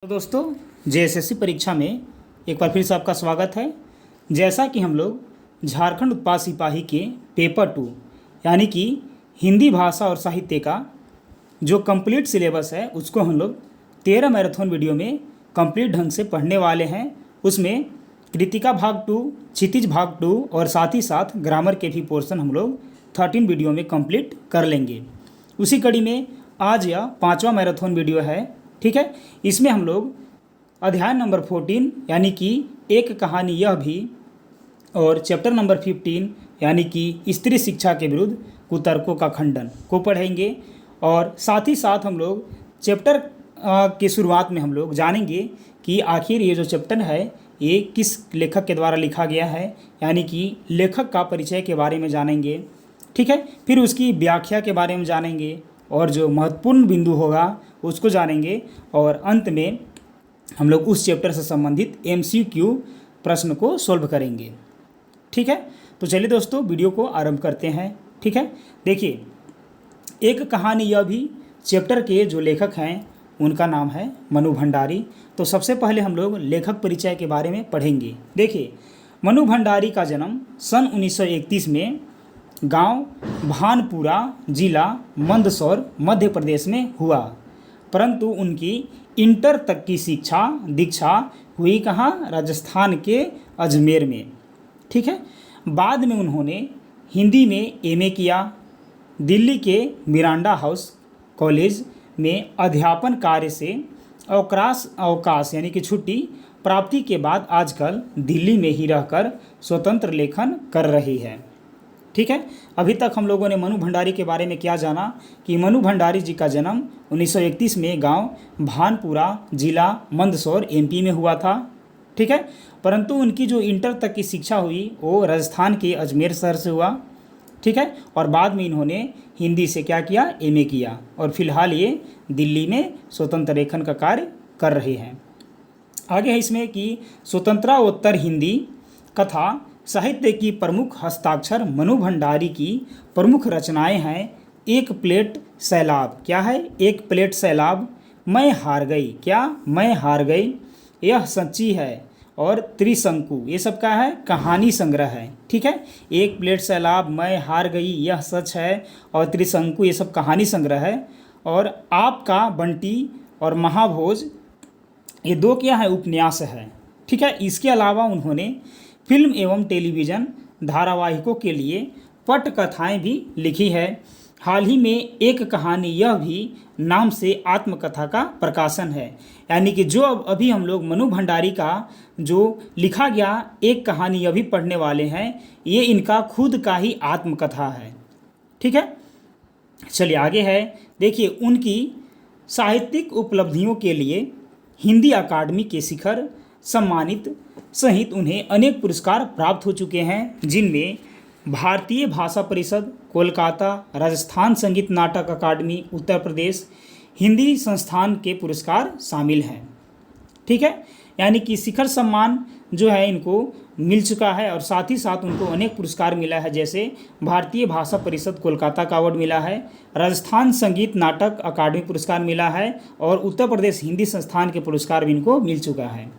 दोस्तों, जेएसएससी परीक्षा में एक बार फिर से आपका स्वागत है। जैसा कि हम लोग झारखंड उत्पाद सिपाही के पेपर 2 यानी कि हिंदी भाषा और साहित्य का जो कंप्लीट सिलेबस है उसको हम लोग 13 मैराथन वीडियो में कंप्लीट ढंग से पढ़ने वाले हैं। उसमें कृतिका भाग 2, क्षितिज भाग 2 और साथ ही साथ ग्रामर के भी पोर्शन हम लोग 13 वीडियो में कंप्लीट कर लेंगे। उसी कड़ी में आज यह 5वां मैराथन वीडियो है। ठीक है, इसमें हम लोग अध्याय नंबर 14 यानी कि एक कहानी यह भी और चैप्टर नंबर 15 यानी कि स्त्री शिक्षा के विरुद्ध कुतर्कों का खंडन को पढ़ेंगे। और साथ ही साथ हम लोग चैप्टर की शुरुआत में हम लोग जानेंगे कि आखिर ये जो चैप्टर है ये किस लेखक के द्वारा लिखा गया है, यानी कि लेखक का परिचय के बारे में जानेंगे। ठीक है, फिर उसकी व्याख्या के बारे में जानेंगे और जो महत्वपूर्ण बिंदु होगा उसको जानेंगे और अंत में हम लोग उस चैप्टर से संबंधित MCQ प्रश्न को सॉल्व करेंगे। ठीक है, तो चलिए दोस्तों वीडियो को आरंभ करते हैं। ठीक है, देखिए एक कहानी यह भी चैप्टर के जो लेखक हैं उनका नाम है मनु भंडारी। तो सबसे पहले हम लोग लेखक परिचय के बारे में पढ़ेंगे। देखिए मनु भंडारी का जन्म सन 1931 में गांव भानपुरा जिला मंदसौर मध्य प्रदेश में हुआ, परंतु उनकी इंटर तक की दीक्षा हुई कहाँ? राजस्थान के अजमेर में। ठीक है, बाद में उन्होंने हिंदी में MA किया। दिल्ली के मिरांडा हाउस कॉलेज में अध्यापन कार्य से अवकाश यानी कि छुट्टी प्राप्ति के बाद आजकल दिल्ली में ही रहकर स्वतंत्र लेखन कर रही है। ठीक है, अभी तक हम लोगों ने मनु भंडारी के बारे में क्या जाना कि मनु भंडारी जी का जन्म 1931 में गांव भानपुरा जिला मंदसौर MP में हुआ था। ठीक है, परंतु उनकी जो इंटर तक की शिक्षा हुई वो राजस्थान के अजमेर शहर से हुआ। ठीक है, और बाद में इन्होंने हिंदी से क्या किया? MA किया और फिलहाल ये दिल्ली में स्वतंत्र लेखन का कार्य कर रहे हैं। आगे है इसमें कि स्वतंत्रोत्तर हिंदी कथा साहित्य की प्रमुख हस्ताक्षर मनु भंडारी की प्रमुख रचनाएं हैं एक प्लेट सैलाब। क्या है? एक प्लेट सैलाब, मैं हार गई। क्या? मैं हार गई, यह सच्ची है और त्रिशंकु, ये सब का है? कहानी संग्रह है। ठीक है, एक प्लेट सैलाब, मैं हार गई, यह सच है और त्रिशंकु, ये सब कहानी संग्रह है। और आपका बंटी और महाभोज, ये 2 क्या है? उपन्यास है। ठीक है, इसके अलावा उन्होंने फिल्म एवं टेलीविज़न धारावाहिकों के लिए पटकथाएं भी लिखी है। हाल ही में एक कहानी यह भी नाम से आत्मकथा का प्रकाशन है, यानी कि जो अभी हम लोग मनु भंडारी का जो लिखा गया एक कहानी यह भी पढ़ने वाले हैं, ये इनका खुद का ही आत्मकथा है। ठीक है, चलिए आगे है। देखिए उनकी साहित्यिक उपलब्धियों के लिए हिंदी अकादमी के शिखर सम्मानित सहित उन्हें अनेक पुरस्कार प्राप्त हो चुके हैं, जिनमें भारतीय भाषा परिषद कोलकाता, राजस्थान संगीत नाटक अकादमी उत्तर प्रदेश, हिंदी संस्थान के पुरस्कार शामिल हैं। ठीक है, यानी कि शिखर सम्मान जो है इनको मिल चुका है और साथ ही साथ उनको अनेक पुरस्कार मिला है, जैसे भारतीय भाषा परिषद कोलकाता का अवार्ड मिला है, राजस्थान संगीत नाटक अकादमी पुरस्कार मिला है और उत्तर प्रदेश हिंदी संस्थान के पुरस्कार भी इनको मिल चुका है।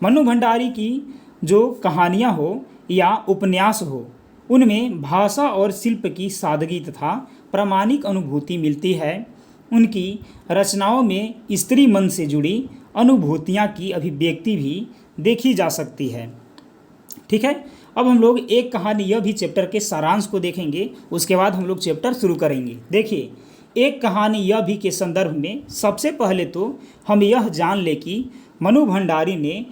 मनु भंडारी की जो कहानियाँ हो या उपन्यास हो, उनमें भाषा और शिल्प की सादगी तथा प्रामाणिक अनुभूति मिलती है। उनकी रचनाओं में स्त्री मन से जुड़ी अनुभूतियाँ की अभिव्यक्ति भी देखी जा सकती है। ठीक है, अब हम लोग एक कहानी यह भी चैप्टर के सारांश को देखेंगे, उसके बाद हम लोग चैप्टर शुरू करेंगे। देखिए एक कहानी यह भी के संदर्भ में सबसे पहले तो हम यह जान लें कि मनु भंडारी ने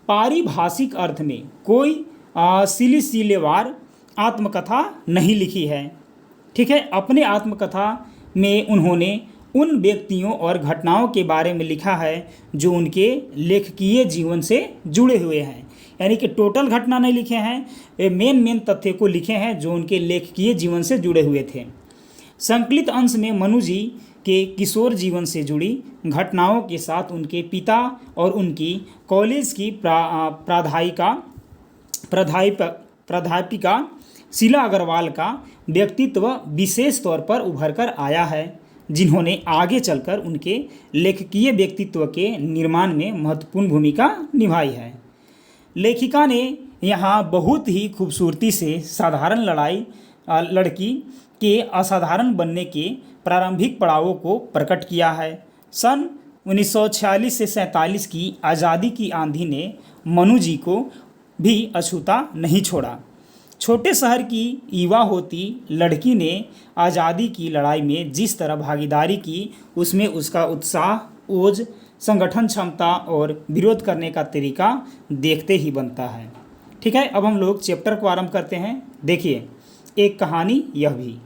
पारिभाषिक अर्थ में कोई सिलसिलेवार आत्मकथा नहीं लिखी है। ठीक है, अपने आत्मकथा में उन्होंने उन व्यक्तियों और घटनाओं के बारे में लिखा है जो उनके लेखकीय जीवन से जुड़े हुए हैं, यानी कि टोटल घटना नहीं लिखे हैं, मेन तथ्य को लिखे हैं जो उनके लेखकीय जीवन से जुड़े हुए थे। संकलित अंश में मनु जी के किशोर जीवन से जुड़ी घटनाओं के साथ उनके पिता और उनकी कॉलेज की प्राध्यापिका शीला अग्रवाल का व्यक्तित्व विशेष तौर पर उभर कर आया है। जिन्होंने आगे चलकर उनके लेखकीय व्यक्तित्व के निर्माण में महत्वपूर्ण भूमिका निभाई है। लेखिका ने यहाँ बहुत ही खूबसूरती से साधारण लड़की के असाधारण बनने के प्रारंभिक पड़ावों को प्रकट किया है। सन 1946 से 47 की आज़ादी की आंधी ने मनु जी को भी अछूता नहीं छोड़ा। छोटे शहर की युवा होती लड़की ने आज़ादी की लड़ाई में जिस तरह भागीदारी की, उसमें उसका उत्साह, ओज, संगठन क्षमता और विरोध करने का तरीका देखते ही बनता है। ठीक है, अब हम लोग चैप्टर को आरंभ करते हैं। देखिए, एक कहानी यह भी।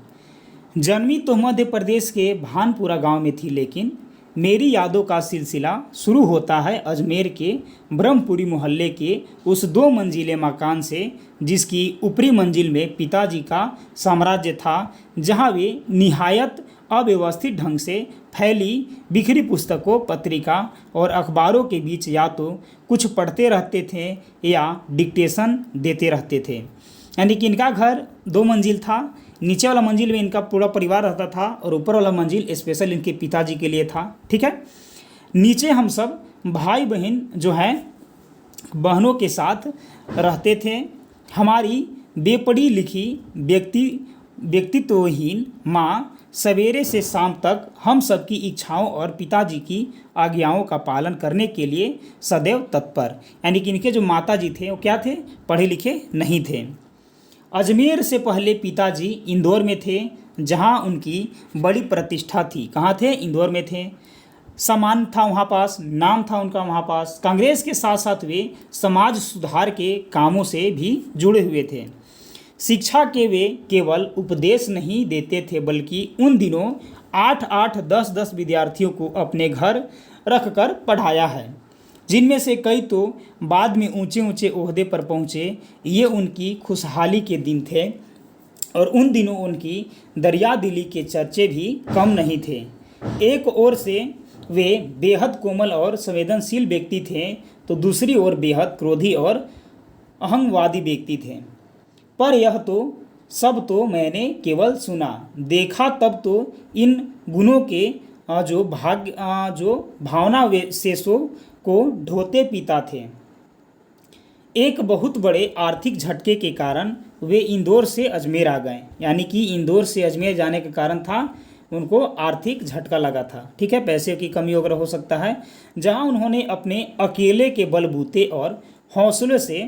जन्मी तो मध्य प्रदेश के भानपुरा गांव में थी, लेकिन मेरी यादों का सिलसिला शुरू होता है अजमेर के ब्रह्मपुरी मोहल्ले के उस 2 मंजिले मकान से, जिसकी ऊपरी मंजिल में पिताजी का साम्राज्य था, जहां वे निहायत अव्यवस्थित ढंग से फैली बिखरी पुस्तकों, पत्रिका और अखबारों के बीच या तो कुछ पढ़ते रहते थे या डिक्टेशन देते रहते थे। यानी कि इनका घर 2 मंजिल था। नीचे वाला मंजिल में इनका पूरा परिवार रहता था और ऊपर वाला मंजिल स्पेशल इनके पिताजी के लिए था। ठीक है, नीचे हम सब भाई बहन जो हैं बहनों के साथ रहते थे। हमारी बेपढ़ी लिखी व्यक्तित्वहीन माँ सवेरे से शाम तक हम सब की इच्छाओं और पिताजी की आज्ञाओं का पालन करने के लिए सदैव तत्पर। यानी कि इनके जो माता जी थे वो क्या थे, पढ़े लिखे नहीं थे। अजमेर से पहले पिताजी इंदौर में थे, जहां उनकी बड़ी प्रतिष्ठा थी। कहाँ थे? इंदौर में थे। सम्मान था वहाँ पास, नाम था उनका वहाँ पास। कांग्रेस के साथ साथ वे समाज सुधार के कामों से भी जुड़े हुए थे। शिक्षा के वे केवल उपदेश नहीं देते थे, बल्कि उन दिनों 8-8, 10-10 विद्यार्थियों को अपने घर रखकर पढ़ाया है, जिनमें से कई तो बाद में ऊंचे ऊंचे ओहदे पर पहुँचे। ये उनकी खुशहाली के दिन थे और उन दिनों उनकी दरिया दिली के चर्चे भी कम नहीं थे। एक ओर से वे बेहद कोमल और संवेदनशील व्यक्ति थे, तो दूसरी ओर बेहद क्रोधी और अहंगवादी व्यक्ति थे। पर यह तो सब तो मैंने केवल सुना, देखा तब तो इन गुणों के जो भावना विशेषों को ढोते पीता थे। एक बहुत बड़े आर्थिक झटके के कारण वे इंदौर से अजमेर आ गए। यानी कि इंदौर से अजमेर जाने का कारण था उनको आर्थिक झटका लगा था। ठीक है, पैसे की कमी वगैरह हो सकता है। जहां उन्होंने अपने अकेले के बलबूते और हौसले से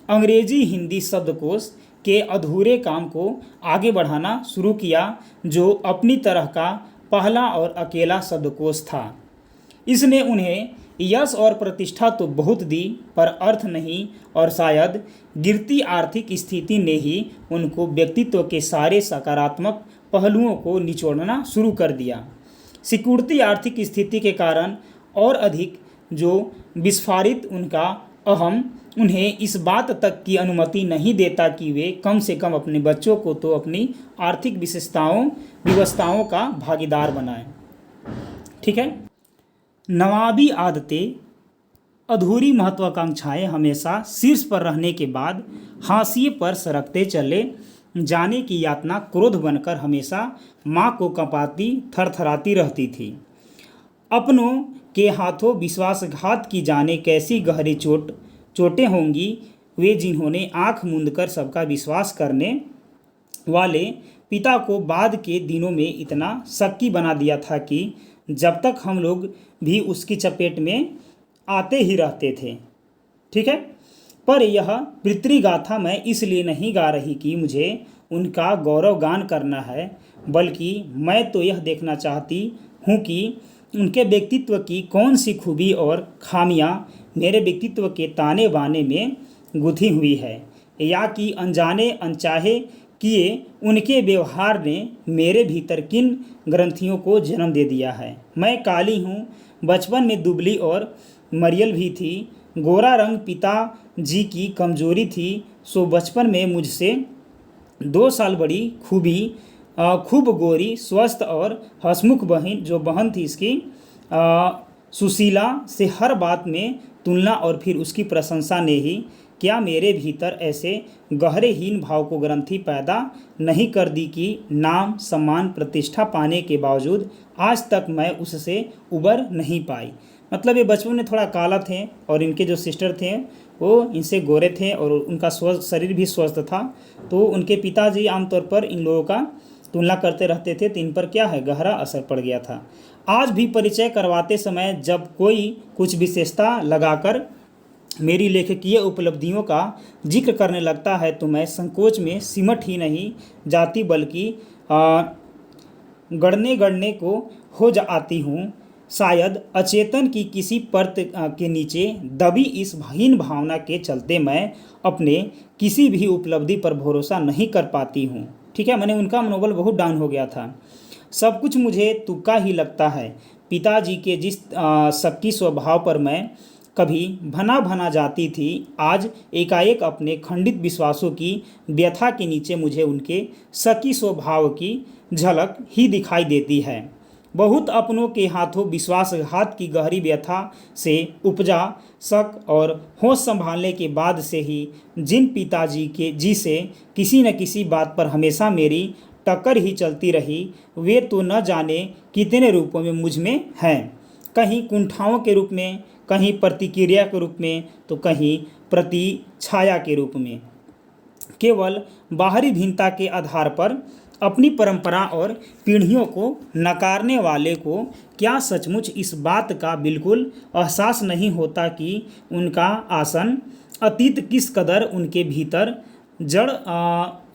अंग्रेजी हिंदी शब्दकोश के अधूरे काम को आगे बढ़ाना शुरू किया, जो अपनी तरह का पहला और अकेला शब्दकोश था। इसने उन्हें यश और प्रतिष्ठा तो बहुत दी, पर अर्थ नहीं, और शायद गिरती आर्थिक स्थिति ने ही उनको व्यक्तित्व के सारे सकारात्मक पहलुओं को निचोड़ना शुरू कर दिया। सिकुड़ती आर्थिक स्थिति के कारण और अधिक जो विस्फारित उनका अहम उन्हें इस बात तक की अनुमति नहीं देता कि वे कम से कम अपने बच्चों को तो अपनी आर्थिक व्यवस्थाओं का भागीदार बनाएं। ठीक है, नवाबी आदतें, अधूरी महत्वाकांक्षाएं हमेशा शीर्ष पर रहने के बाद हाशिए पर सरकते चले जाने की यातना क्रोध बनकर हमेशा माँ को कंपाती, थरथराती रहती थी। अपनों के हाथों विश्वासघात की जाने कैसी गहरी चोटें होंगी वे जिन्होंने आंख मूंदकर सबका विश्वास करने वाले पिता को बाद के दिनों में इतना शक्की बना दिया था कि जब तक हम लोग भी उसकी चपेट में आते ही रहते थे। ठीक है, पर यह पितृगाथा मैं इसलिए नहीं गा रही कि मुझे उनका गौरवगान करना है, बल्कि मैं तो यह देखना चाहती हूँ कि उनके व्यक्तित्व की कौन सी खूबी और खामियाँ मेरे व्यक्तित्व के ताने बाने में गुथी हुई है, या कि अनजाने अनचाहे किए उनके व्यवहार ने मेरे भीतर किन ग्रंथियों को जन्म दे दिया है। मैं काली हूँ, बचपन में दुबली और मरियल भी थी। गोरा रंग पिता जी की कमजोरी थी, सो बचपन में मुझसे 2 साल बड़ी खूब गोरी, स्वस्थ और हंसमुख बहन थी इसकी, सुशीला से हर बात में तुलना और फिर उसकी प्रशंसा ने ही क्या मेरे भीतर ऐसे गहरे हीन भाव को ग्रंथि पैदा नहीं कर दी कि नाम सम्मान प्रतिष्ठा पाने के बावजूद आज तक मैं उससे उबर नहीं पाई। मतलब ये बचपन में थोड़ा काला थे और इनके जो सिस्टर थे वो इनसे गोरे थे और उनका शरीर भी स्वस्थ था, तो उनके पिताजी आमतौर पर इन लोगों का तुलना करते रहते थे, तो इन पर क्या है गहरा असर पड़ गया था। आज भी परिचय करवाते समय जब कोई कुछ विशेषता लगाकर मेरी लेखकीय उपलब्धियों का जिक्र करने लगता है तो मैं संकोच में सिमट ही नहीं जाती बल्कि गढ़ने गढ़ने को हो आती हूँ। शायद अचेतन की किसी परत के नीचे दबी इस हीन भावना के चलते मैं अपने किसी भी उपलब्धि पर भरोसा नहीं कर पाती हूँ। ठीक है, मैंने उनका मनोबल बहुत डाउन हो गया था। सब कुछ मुझे तुक्का ही लगता है। पिताजी के जिस शक्की स्वभाव पर मैं कभी भना भना जाती थी, आज एकाएक अपने खंडित विश्वासों की व्यथा के नीचे मुझे उनके शकी स्वभाव की झलक ही दिखाई देती है। बहुत अपनों के हाथों विश्वासघात की गहरी व्यथा से उपजा शक और होश संभालने के बाद से ही जिन पिताजी के जी से किसी न किसी बात पर हमेशा मेरी टक्कर ही चलती रही, वे तो न जाने कितने रूपों में मुझ में हैं। कहीं कुंठाओं के रूप में, कहीं प्रतिक्रिया के रूप में, तो कहीं प्रति छाया के रूप में। केवल बाहरी भिन्नता के आधार पर अपनी परंपरा और पीढ़ियों को नकारने वाले को क्या सचमुच इस बात का बिल्कुल एहसास नहीं होता कि उनका आसन अतीत किस कदर उनके भीतर जड़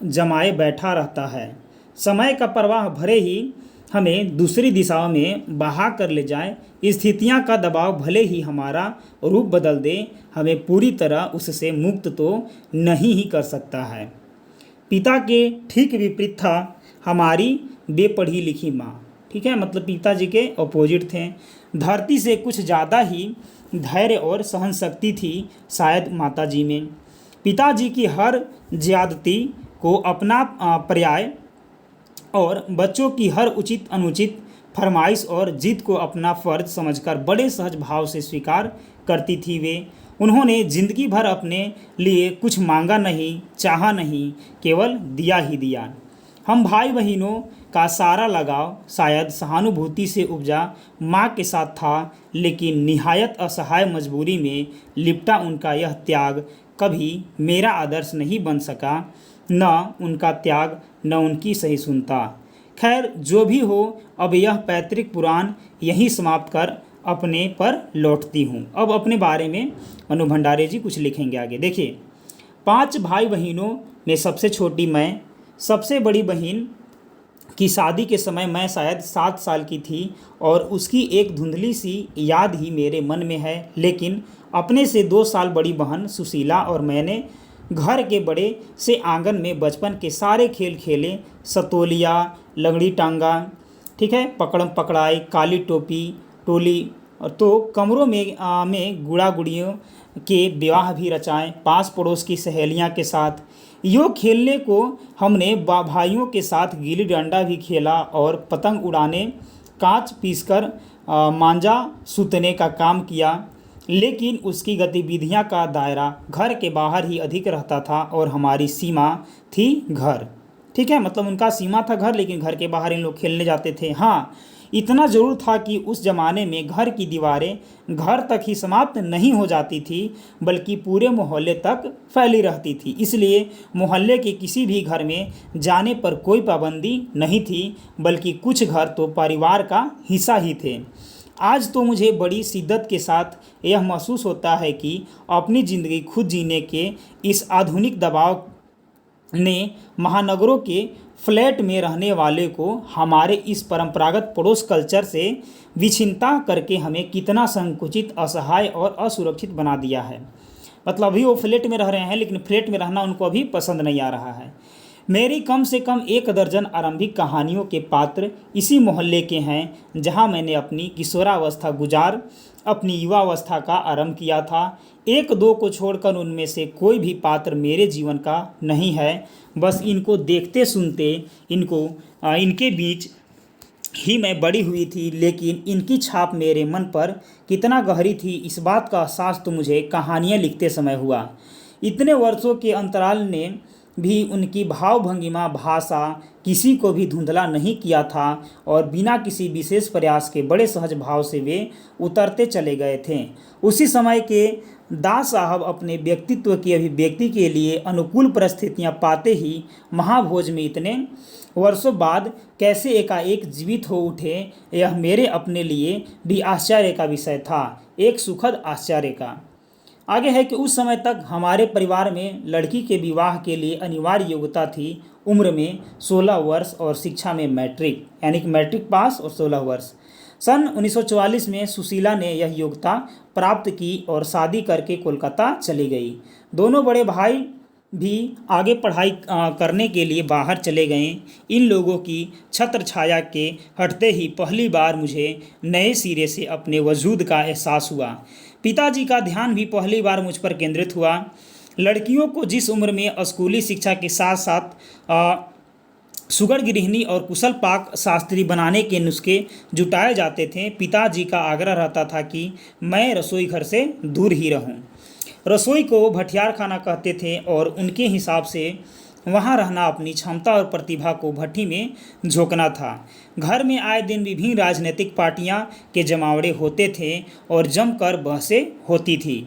जमाए बैठा रहता है। समय का प्रवाह भले ही हमें दूसरी दिशाओं में बहा कर ले जाए, स्थितियां का दबाव भले ही हमारा रूप बदल दे, हमें पूरी तरह उससे मुक्त तो नहीं ही कर सकता है। पिता के ठीक विपरीत था हमारी बेपढ़ी लिखी माँ। ठीक है, मतलब पिताजी के अपोजिट थे। धरती से कुछ ज़्यादा ही धैर्य और सहन शक्ति थी शायद माताजी में। पिताजी की हर ज्यादती को अपना पर्याय और बच्चों की हर उचित अनुचित फरमाइश और जिद को अपना फ़र्ज समझकर बड़े सहज भाव से स्वीकार करती थी वे। उन्होंने जिंदगी भर अपने लिए कुछ मांगा नहीं, चाहा नहीं, केवल दिया ही दिया। हम भाई बहनों का सारा लगाव शायद सहानुभूति से उपजा माँ के साथ था, लेकिन निहायत असहाय मजबूरी में लिपटा उनका यह त्याग कभी मेरा आदर्श नहीं बन सका। न उनका त्याग, न उनकी सहिष्णुता। खैर, जो भी हो, अब यह पैतृक पुराण यहीं समाप्त कर अपने पर लौटती हूँ। अब अपने बारे में मनु भंडारे जी कुछ लिखेंगे आगे। देखिए, 5 भाई बहनों में सबसे छोटी मैं। सबसे बड़ी बहन की शादी के समय मैं शायद 7 साल की थी और उसकी एक धुंधली सी याद ही मेरे मन में है। लेकिन अपने से 2 साल बड़ी बहन सुशीला और मैंने घर के बड़े से आंगन में बचपन के सारे खेल खेले। सतोलिया, लंगड़ी टांगा, ठीक है, पकड़म पकड़ाई, काली टोपी टोली, और तो कमरों में गुड़ा गुड़ियों के विवाह भी रचाएं पास पड़ोस की सहेलियां के साथ। यो खेलने को हमने भाइयों के साथ गिल्ली डंडा भी खेला और पतंग उड़ाने, कांच पीसकर मांझा सूतने का काम किया। लेकिन उसकी गतिविधियां का दायरा घर के बाहर ही अधिक रहता था और हमारी सीमा थी घर। ठीक है, मतलब उनका सीमा था घर, लेकिन घर के बाहर इन लोग खेलने जाते थे। हाँ, इतना ज़रूर था कि उस ज़माने में घर की दीवारें घर तक ही समाप्त नहीं हो जाती थी, बल्कि पूरे मोहल्ले तक फैली रहती थी। इसलिए मोहल्ले के किसी भी घर में जाने पर कोई पाबंदी नहीं थी, बल्कि कुछ घर तो परिवार का हिस्सा ही थे। आज तो मुझे बड़ी शिद्दत के साथ यह महसूस होता है कि अपनी ज़िंदगी खुद जीने के इस आधुनिक दबाव ने महानगरों के फ्लैट में रहने वाले को हमारे इस परंपरागत पड़ोस कल्चर से विच्छिन्नता करके हमें कितना संकुचित, असहाय और असुरक्षित बना दिया है। मतलब अभी वो फ्लैट में रह रहे हैं, लेकिन फ्लैट में रहना उनको अभी पसंद नहीं आ रहा है। मेरी कम से कम 1 दर्जन आरंभिक कहानियों के पात्र इसी मोहल्ले के हैं, जहां मैंने अपनी किशोरावस्था गुजार अपनी युवावस्था का आरंभ किया था। 1-2 को छोड़कर उनमें से कोई भी पात्र मेरे जीवन का नहीं है। बस इनको देखते सुनते इनके बीच ही मैं बड़ी हुई थी, लेकिन इनकी छाप मेरे मन पर कितना गहरी थी इस बात का एहसास तो मुझे कहानियाँ लिखते समय हुआ। इतने वर्षों के अंतराल ने भी उनकी भाव भंगिमा भाषा किसी को भी धुंधला नहीं किया था और बिना किसी विशेष प्रयास के बड़े सहज भाव से वे उतरते चले गए थे। उसी समय के दास साहब अपने व्यक्तित्व की अभिव्यक्ति के लिए अनुकूल परिस्थितियां पाते ही महाभोज में इतने वर्षों बाद कैसे एकाएक जीवित हो उठे, यह मेरे अपने लिए भी आश्चर्य का विषय था, एक सुखद आश्चर्य का। आगे है कि उस समय तक हमारे परिवार में लड़की के विवाह के लिए अनिवार्य योग्यता थी, उम्र में 16 वर्ष और शिक्षा में मैट्रिक, यानी कि मैट्रिक पास और 16 वर्ष। सन 1944 में सुशीला ने यह योग्यता प्राप्त की और शादी करके कोलकाता चली गई। दोनों बड़े भाई भी आगे पढ़ाई करने के लिए बाहर चले गए। इन लोगों की छत्र छाया के हटते ही पहली बार मुझे नए सिरे से अपने वजूद का एहसास हुआ। पिताजी का ध्यान भी पहली बार मुझ पर केंद्रित हुआ। लड़कियों को जिस उम्र में स्कूली शिक्षा के साथ साथ सुगर गृहिणी और कुशल पाक शास्त्री बनाने के नुस्खे जुटाए जाते थे, पिताजी का आग्रह रहता था कि मैं रसोई घर से दूर ही रहूं। रसोई को भठियार खाना कहते थे और उनके हिसाब से वहां रहना अपनी क्षमता और प्रतिभा को भट्टी में झोंकना था। घर में आए दिन विभिन्न राजनीतिक पार्टियां के जमावड़े होते थे और जमकर बहसें होती थी।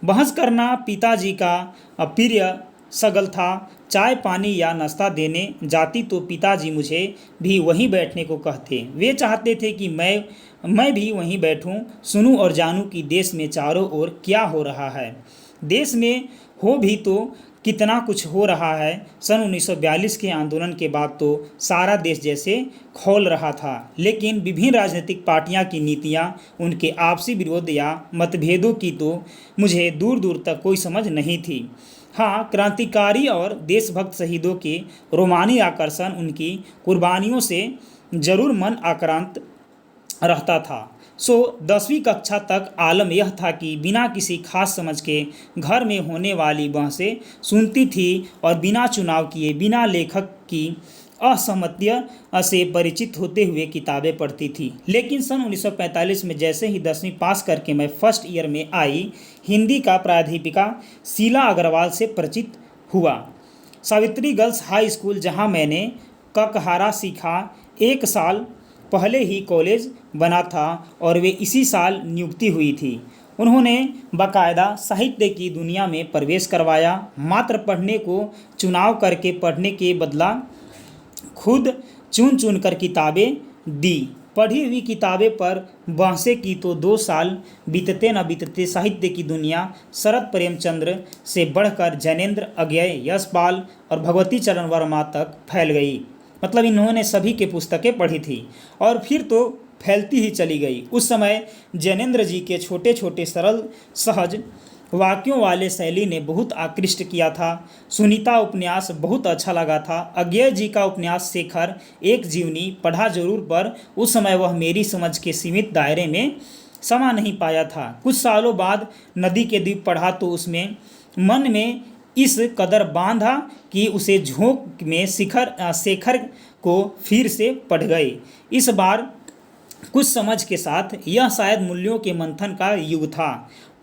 बहस करना पिताजी का प्रिय सगल था। चाय पानी या नाश्ता देने जाती तो पिताजी मुझे भी वहीं बैठने को कहते। वे चाहते थे कि मैं भी वहीं बैठूं, सुनूं और जानूं कि देश में चारों ओर क्या हो रहा है। देश में हो भी तो कितना कुछ हो रहा है। सन 1942 के आंदोलन के बाद तो सारा देश जैसे खौल रहा था, लेकिन विभिन्न राजनीतिक पार्टियां की नीतियां, उनके आपसी विरोध या मतभेदों की तो मुझे दूर दूर तक कोई समझ नहीं थी। हाँ, क्रांतिकारी और देशभक्त शहीदों के रोमानी आकर्षण, उनकी कुर्बानियों से जरूर मन आक्रांत रहता था। 10वीं कक्षा तक आलम यह था कि बिना किसी खास समझ के घर में होने वाली बहसें सुनती थी और बिना चुनाव किए, बिना लेखक की असहमतियों से परिचित होते हुए किताबें पढ़ती थी। लेकिन सन 1945 में जैसे ही 10वीं पास करके मैं फर्स्ट ईयर में आई, हिंदी का प्राध्यापिका शीला अग्रवाल से परिचित हुआ। सावित्री गर्ल्स हाई स्कूल, जहां मैंने ककहारा सीखा, 1 साल पहले ही कॉलेज बना था और वे इसी साल नियुक्ति हुई थी। उन्होंने बाकायदा साहित्य की दुनिया में प्रवेश करवाया। मात्र पढ़ने को चुनाव करके पढ़ने के बदला खुद चुन चुन कर किताबें दी। पढ़ी हुई किताबें पर बहसें की तो 2 साल बीतते न बीतते साहित्य की दुनिया शरद प्रेमचंद्र से बढ़कर जैनेन्द्र, अज्ञेय, यशपाल और भगवती चरण वर्मा तक फैल गई। मतलब इन्होंने सभी की पुस्तकें पढ़ी थी और फिर तो फैलती ही चली गई। उस समय जैनेन्द्र जी के छोटे छोटे सरल सहज वाक्यों वाले शैली ने बहुत आकृष्ट किया था। सुनीता उपन्यास बहुत अच्छा लगा था। अज्ञेय जी का उपन्यास शेखर एक जीवनी पढ़ा जरूर, पर उस समय वह मेरी समझ के सीमित दायरे में समा नहीं पाया था। कुछ सालों बाद नदी के द्वीप पढ़ा तो उसमें मन में इस कदर बांधा कि उसे झोंक में शेखर को फिर से पढ़ गए। इस बार कुछ समझ के साथ। यह शायद मूल्यों के मंथन का युग था।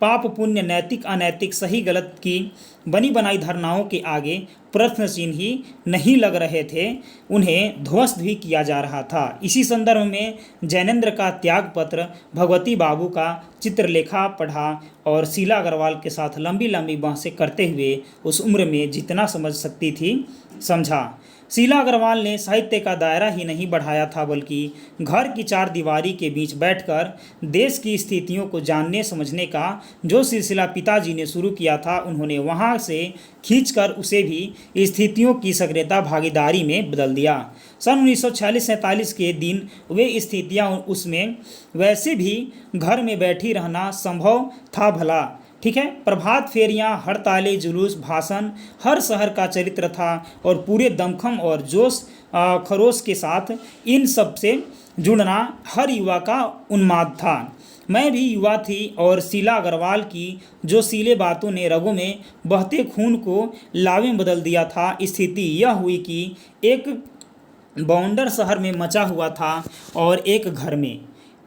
पाप पुण्य, नैतिक अनैतिक, सही गलत की बनी बनाई धारणाओं के आगे प्रश्न चिन्ह ही नहीं लग रहे थे, उन्हें ध्वस्त भी किया जा रहा था। इसी संदर्भ में जैनेन्द्र का त्याग पत्र, भगवती बाबू का चित्रलेखा पढ़ा और शीला अग्रवाल के साथ लंबी लंबी बहसें करते हुए उस उम्र में जितना समझ सकती थी समझा। शीला अग्रवाल ने साहित्य का दायरा ही नहीं बढ़ाया था, बल्कि घर की 4 दीवारी के बीच बैठकर देश की स्थितियों को जानने समझने का जो सिलसिला पिताजी ने शुरू किया था, उन्होंने वहां से खींचकर उसे भी स्थितियों की सक्रियता भागीदारी में बदल दिया। सन 1946-47 के दिन वे स्थितियां उसमें वैसे भी घर में बैठी रहना संभव था भला, ठीक है। प्रभात फेरियां, हड़तालें, जुलूस, भाषण, हर शहर का चरित्र था और पूरे दमखम और जोश खरोश के साथ इन सब से जुड़ना हर युवा का उन्माद था। मैं भी युवा थी और शीला अग्रवाल की जो सीले बातों ने रगों में बहते खून को लावे में बदल दिया था। स्थिति यह हुई कि एक बाउंडर शहर में मचा हुआ था और एक घर में।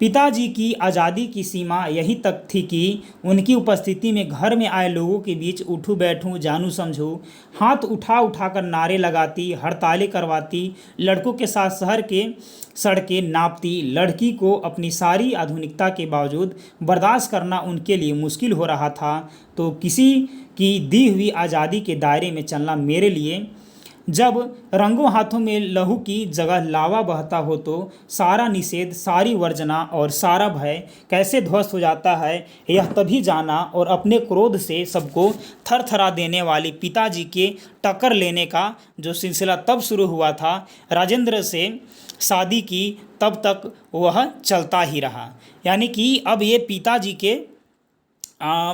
पिताजी की आज़ादी की सीमा यही तक थी कि उनकी उपस्थिति में घर में आए लोगों के बीच उठूं बैठूं जानूं समझूं, हाथ उठा उठा कर नारे लगाती, हड़तालें करवाती, लड़कों के साथ शहर के सड़कें नापती। लड़की को अपनी सारी आधुनिकता के बावजूद बर्दाश्त करना उनके लिए मुश्किल हो रहा था, तो किसी की दी हुई आज़ादी के दायरे में चलना मेरे लिए। जब रंगों हाथों में लहू की जगह लावा बहता हो तो सारा निषेध, सारी वर्जना और सारा भय कैसे ध्वस्त हो जाता है, यह तभी जाना। और अपने क्रोध से सबको थरथरा देने वाली पिताजी के टक्कर लेने का जो सिलसिला तब शुरू हुआ था, राजेंद्र से शादी की तब तक वह चलता ही रहा। यानी कि अब ये पिताजी के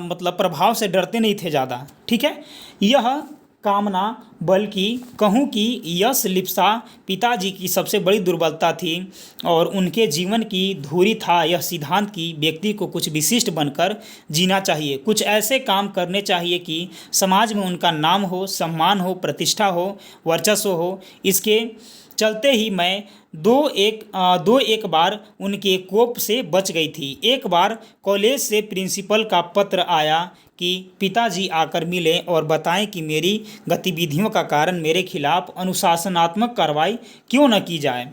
मतलब प्रभाव से डरते नहीं थे ज़्यादा। ठीक है, यह कामना, बल्कि कहूँ कि यश लिप्सा पिताजी की सबसे बड़ी दुर्बलता थी और उनके जीवन की धुरी था यह सिद्धांत कि व्यक्ति को कुछ विशिष्ट बनकर जीना चाहिए, कुछ ऐसे काम करने चाहिए कि समाज में उनका नाम हो, सम्मान हो, प्रतिष्ठा हो, वर्चस्व हो। इसके चलते ही मैं दो एक बार उनके कोप से बच गई थी। एक बार कॉलेज से प्रिंसिपल का पत्र आया कि पिताजी आकर मिले और बताएं कि मेरी गतिविधियों का कारण मेरे खिलाफ अनुशासनात्मक कार्रवाई क्यों न की जाए।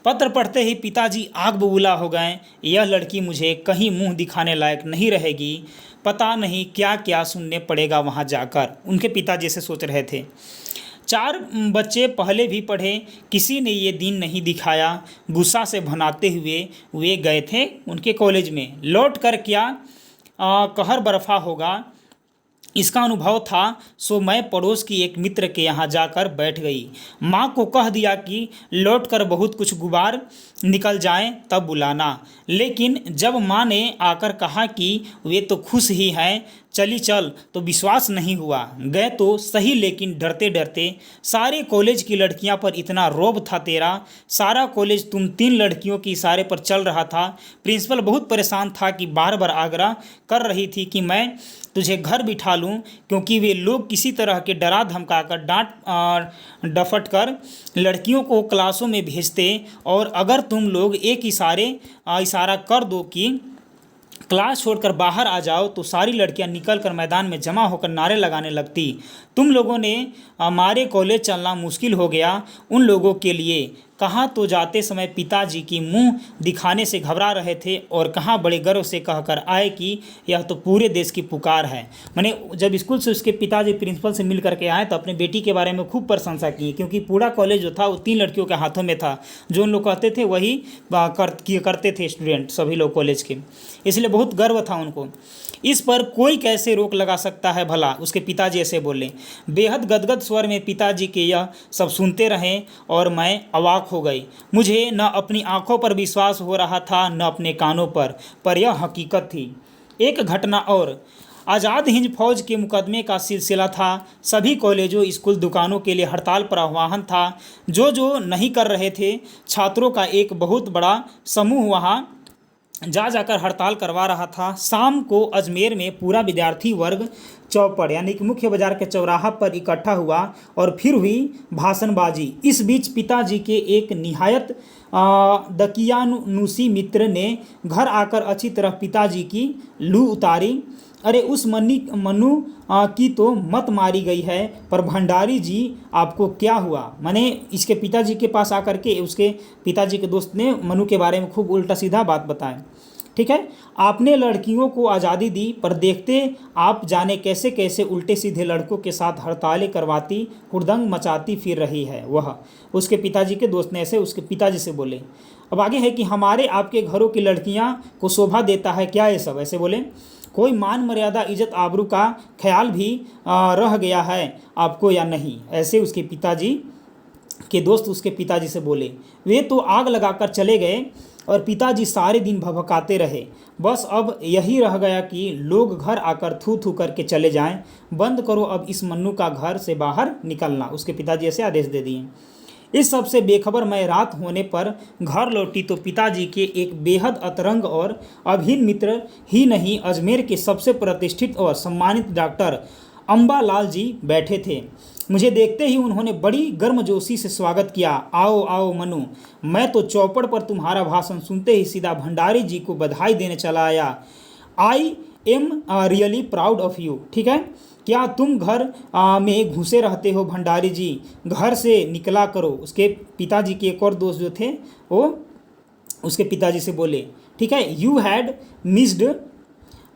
पत्र पढ़ते ही पिताजी आग बबूला हो गए। यह लड़की मुझे कहीं मुंह दिखाने लायक नहीं रहेगी, पता नहीं क्या क्या सुनने पड़ेगा वहाँ जाकर, उनके पिताजी से सोच रहे थे। 4 बच्चे पहले भी पढ़े, किसी ने ये दिन नहीं दिखाया। गुस्सा से भनाते हुए वे गए थे उनके कॉलेज में। लौट कर क्या कहर बरफा होगा इसका अनुभव था, सो मैं पड़ोस की एक मित्र के यहाँ जाकर बैठ गई। माँ को कह दिया कि लौटकर बहुत कुछ गुबार निकल जाएं तब बुलाना। लेकिन जब माँ ने आकर कहा कि वे तो खुश ही हैं, चली चल, तो विश्वास नहीं हुआ। गए तो सही, लेकिन डरते डरते। सारे कॉलेज की लड़कियां पर इतना रौब था तेरा, सारा कॉलेज तुम 3 लड़कियों के इशारे पर चल रहा था। प्रिंसिपल बहुत परेशान था कि बार बार आग्रह कर रही थी कि मैं तुझे घर बिठा लूं, क्योंकि वे लोग किसी तरह के डरा धमकाकर डांट डफट कर लड़कियों को क्लासों में भेजते, और अगर तुम लोग एक इशारा कर दो कि क्लास छोड़कर बाहर आ जाओ तो सारी लड़कियां निकलकर मैदान में जमा होकर नारे लगाने लगती। तुम लोगों ने हमारे कॉलेज चलना मुश्किल हो गया उन लोगों के लिए। कहाँ तो जाते समय पिताजी की मुंह दिखाने से घबरा रहे थे और कहाँ बड़े गर्व से कहकर आए कि यह तो पूरे देश की पुकार है। मैंने जब स्कूल से उसके पिताजी प्रिंसिपल से मिल करके आए तो अपने बेटी के बारे में खूब प्रशंसा की, क्योंकि पूरा कॉलेज जो था वो 3 लड़कियों के हाथों में था। जो उन लोग कहते थे वही करते थे स्टूडेंट सभी लोग कॉलेज के, इसलिए बहुत गर्व था उनको। इस पर कोई कैसे रोक लगा सकता है भला, उसके पिताजी ऐसे बोले। बेहद गदगद स्वर में पिताजी के यह सब सुनते रहे और मैं अवाक हो गई। मुझे न अपनी आंखों पर विश्वास हो रहा था न अपने कानों पर यह हकीकत थी। एक घटना और, आज़ाद हिंद फौज के मुकदमे का सिलसिला था। सभी कॉलेजों, स्कूल, दुकानों के लिए हड़ताल पर आह्वान था। जो नहीं कर रहे थे, छात्रों का एक बहुत बड़ा समूह वहाँ जाकर हड़ताल करवा रहा था। शाम को अजमेर में पूरा विद्यार्थी वर्ग चौपड़ यानी कि मुख्य बाजार के चौराहा पर इकट्ठा हुआ और फिर हुई भाषणबाजी। इस बीच पिताजी के एक निहायत दकियानुसी मित्र ने घर आकर अच्छी तरह पिताजी की लू उतारी। अरे उस मनु की तो मत मारी गई है, पर भंडारी जी आपको क्या हुआ। मैंने इसके पिताजी के पास आकर के उसके पिताजी के दोस्त ने मनु के बारे में खूब उल्टा सीधा बात बताया। ठीक है, आपने लड़कियों को आज़ादी दी, पर देखते आप जाने कैसे कैसे उल्टे सीधे लड़कों के साथ हड़तालें करवाती, हुड़दंग मचाती फिर रही है वह। उसके पिताजी के दोस्त ने ऐसे उसके पिताजी से बोले। अब आगे है कि हमारे आपके घरों की लड़कियां को शोभा देता है क्या ये सब, ऐसे बोले। कोई मान मर्यादा, इज्जत, आबरू का ख्याल भी रह गया है आपको या नहीं, ऐसे उसके पिताजी के दोस्त उसके पिताजी से बोले। वे तो आग लगाकर चले गए और पिताजी सारे दिन भभकाते रहे। बस अब यही रह गया कि लोग घर आकर थू थू करके चले जाएं। बंद करो अब इस मन्नू का घर से बाहर निकलना, उसके पिताजी ऐसे आदेश दे दिए। इस सब से बेखबर मैं रात होने पर घर लौटी तो पिताजी के एक बेहद अतरंग और अभिन्न मित्र ही नहीं, अजमेर के सबसे प्रतिष्ठित और सम्मानित डॉक्टर अम्बालाल जी बैठे थे। मुझे देखते ही उन्होंने बड़ी गर्मजोशी से स्वागत किया। आओ आओ मनु। मैं तो चौपड़ पर तुम्हारा भाषण सुनते ही सीधा भंडारी जी को बधाई देने चला आया। I am really proud of you. ठीक है, क्या तुम घर में घुसे रहते हो भंडारी जी? घर से निकला करो। उसके पिताजी के एक और दोस्त जो थे वो उसके पिताजी से बोले। ठीक है, यू हैड मिस्ड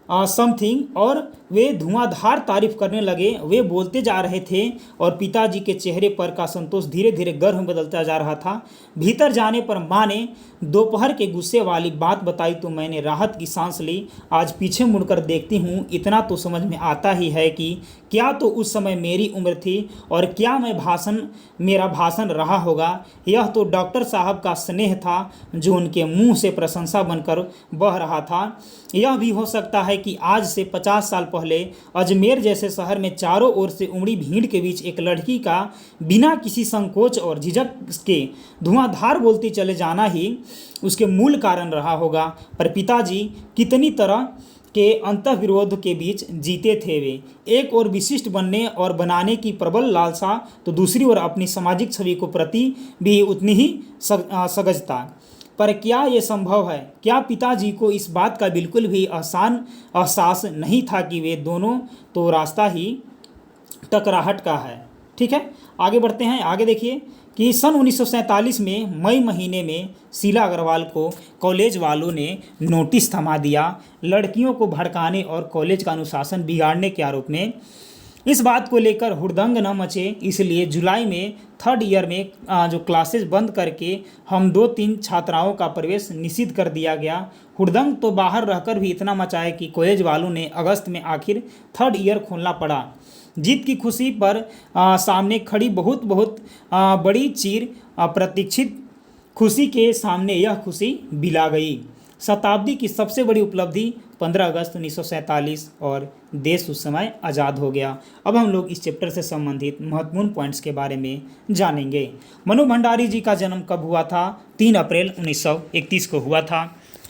समथिंग, और वे धुआंधार तारीफ करने लगे। वे बोलते जा रहे थे और पिताजी के चेहरे पर का संतोष धीरे धीरे गर्व में बदलता जा रहा था। भीतर जाने पर माँ ने दोपहर के गुस्से वाली बात बताई तो मैंने राहत की सांस ली। आज पीछे मुड़कर देखती हूँ, इतना तो समझ में आता ही है कि क्या तो उस समय मेरी उम्र थी और क्या मेरा भाषण रहा होगा। यह तो डॉक्टर साहब का स्नेह था जो उनके मुंह से प्रशंसा बनकर बह रहा था। यह भी हो सकता है कि आज से 50 साल पहले अजमेर जैसे शहर में चारों ओर से उमड़ी भीड़ के बीच एक लड़की का बिना किसी संकोच और झिझक के धुआंधार बोलती चले जाना ही उसके मूल कारण रहा होगा। पर पिताजी कितनी तरह के अंतर्विरोध के बीच जीते थे। वे एक और विशिष्ट बनने और बनाने की प्रबल लालसा, तो दूसरी ओर अपनी सामाजिक छवि को प्रति भी उतनी ही सजगता। पर क्या ये संभव है? क्या पिताजी को इस बात का बिल्कुल भी एहसास नहीं था कि वे दोनों तो रास्ता ही टकराहट का है? ठीक है, आगे बढ़ते हैं। आगे देखिए कि सन 1947 में मई महीने में शीला अग्रवाल को कॉलेज वालों ने नोटिस थमा दिया लड़कियों को भड़काने और कॉलेज का अनुशासन बिगाड़ने के आरोप में। इस बात को लेकर हुड़दंग न मचे, इसलिए जुलाई में 3rd ईयर में जो क्लासेस बंद करके हम 2-3 छात्राओं का प्रवेश निषिद्ध कर दिया गया। हुड़दंग तो बाहर रहकर भी इतना मचाया कि कॉलेज वालों ने अगस्त में आखिर 3rd ईयर खोलना पड़ा। जीत की खुशी पर सामने खड़ी बहुत बड़ी चीर प्रतीक्षित खुशी के सामने यह खुशी बिला गई। शताब्दी की सबसे बड़ी उपलब्धि 15 अगस्त 1947 और देश उस समय आज़ाद हो गया। अब हम लोग इस चैप्टर से संबंधित महत्वपूर्ण पॉइंट्स के बारे में जानेंगे। मनु भंडारी जी का जन्म कब हुआ था? 3 अप्रैल 1931 को हुआ था।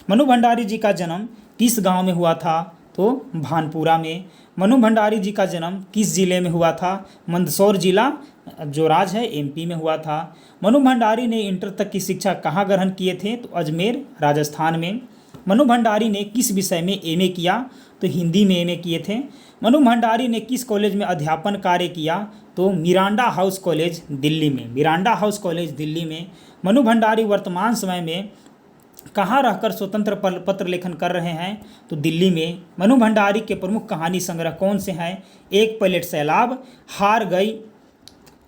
मनु भंडारी जी का जन्म किस गांव में हुआ था? तो भानपुरा में। मनु भंडारी जी का जन्म किस जिले में हुआ था? मंदसौर जिला जो राज्य है एमपी में हुआ था। मनु भंडारी ने इंटर तक की शिक्षा कहाँ ग्रहण किए थे? तो अजमेर राजस्थान में। मनु भंडारी ने किस विषय में एमए किया? तो हिंदी में एमए किए थे। मनु भंडारी ने किस कॉलेज में अध्यापन कार्य किया? तो मिरांडा हाउस कॉलेज दिल्ली में। मिरांडा हाउस कॉलेज दिल्ली में। मनु भंडारी वर्तमान समय में कहाँ रहकर स्वतंत्र पत्र लेखन कर रहे हैं? तो दिल्ली में। मनु भंडारी के प्रमुख कहानी संग्रह कौन से हैं? एक प्लेट सैलाब, हार गई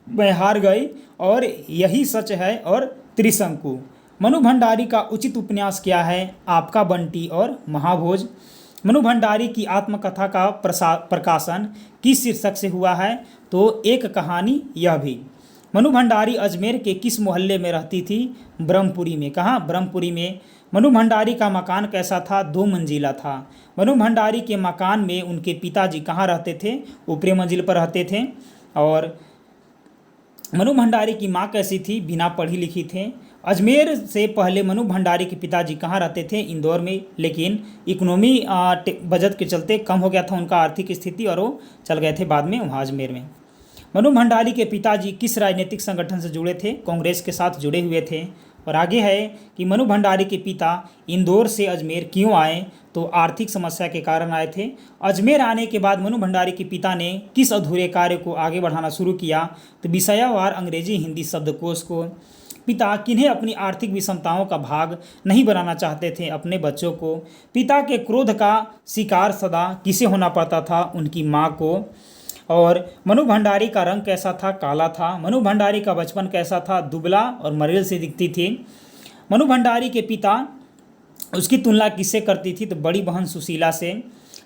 मैं हार गई, और यही सच है, और त्रिशंकु। मनु भंडारी का उचित उपन्यास क्या है? आपका बंटी और महाभोज। मनु भंडारी की आत्मकथा का प्रकाशन किस शीर्षक से हुआ है? तो एक कहानी यह भी। मनु भंडारी अजमेर के किस मोहल्ले में रहती थी? ब्रह्मपुरी में। कहाँ? ब्रह्मपुरी में। मनु भंडारी का मकान कैसा था? 2 मंजिला था। मनु भंडारी के मकान में उनके पिताजी कहाँ रहते थे? ऊपरी मंजिल पर रहते थे। और मनु भंडारी की माँ कैसी थी? बिना पढ़ी लिखी थे। अजमेर से पहले मनु भंडारी के पिताजी कहाँ रहते थे? इंदौर में, लेकिन इकोनॉमी बजट के चलते कम हो गया था उनका आर्थिक स्थिति और वो चल गए थे बाद में वहाँ अजमेर में। मनु भंडारी के पिताजी किस राजनीतिक संगठन से जुड़े थे? कांग्रेस के साथ जुड़े हुए थे। और आगे है कि मनु भंडारी के पिता इंदौर से अजमेर क्यों आए? तो आर्थिक समस्या के कारण आए थे। अजमेर आने के बाद मनु भंडारी के पिता ने किस अधूरे कार्य को आगे बढ़ाना शुरू किया? तो विषयवार अंग्रेजी हिंदी शब्दकोश को। पिता किन्हें अपनी आर्थिक विषमताओं का भाग नहीं बनाना चाहते थे? अपने बच्चों को। पिता के क्रोध का शिकार सदा किसे होना पड़ता था? उनकी माँ को। और मनु भंडारी का रंग कैसा था? काला था। मनु भंडारी का बचपन कैसा था? दुबला और मरेल से दिखती थी। मनु भंडारी के पिता उसकी तुलना किससे करती थी? तो बड़ी बहन सुशीला से।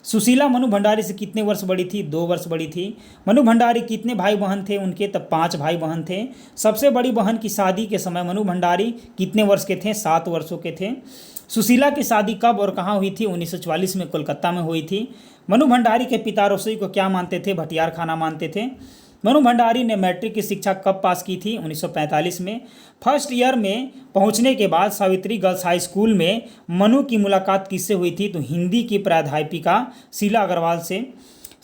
सुशीला मनु भंडारी से कितने वर्ष बड़ी थी? 2 वर्ष बड़ी थी। मनु भंडारी कितने भाई बहन थे उनके? तब 5 भाई बहन थे। सबसे बड़ी बहन की शादी के समय मनु भंडारी कितने वर्ष के थे? 7 वर्षों के थे। सुशीला की शादी कब और कहाँ हुई थी? 1944 में कोलकाता में हुई थी। मनु भंडारी के पिता रसोई को क्या मानते थे? भटियार खाना मानते थे। मनु भंडारी ने मैट्रिक की शिक्षा कब पास की थी? 1945 में। फर्स्ट ईयर में पहुंचने के बाद सावित्री गर्ल्स हाई स्कूल में मनु की मुलाकात किससे हुई थी? तो हिंदी की प्राध्यापिका शीला अग्रवाल से।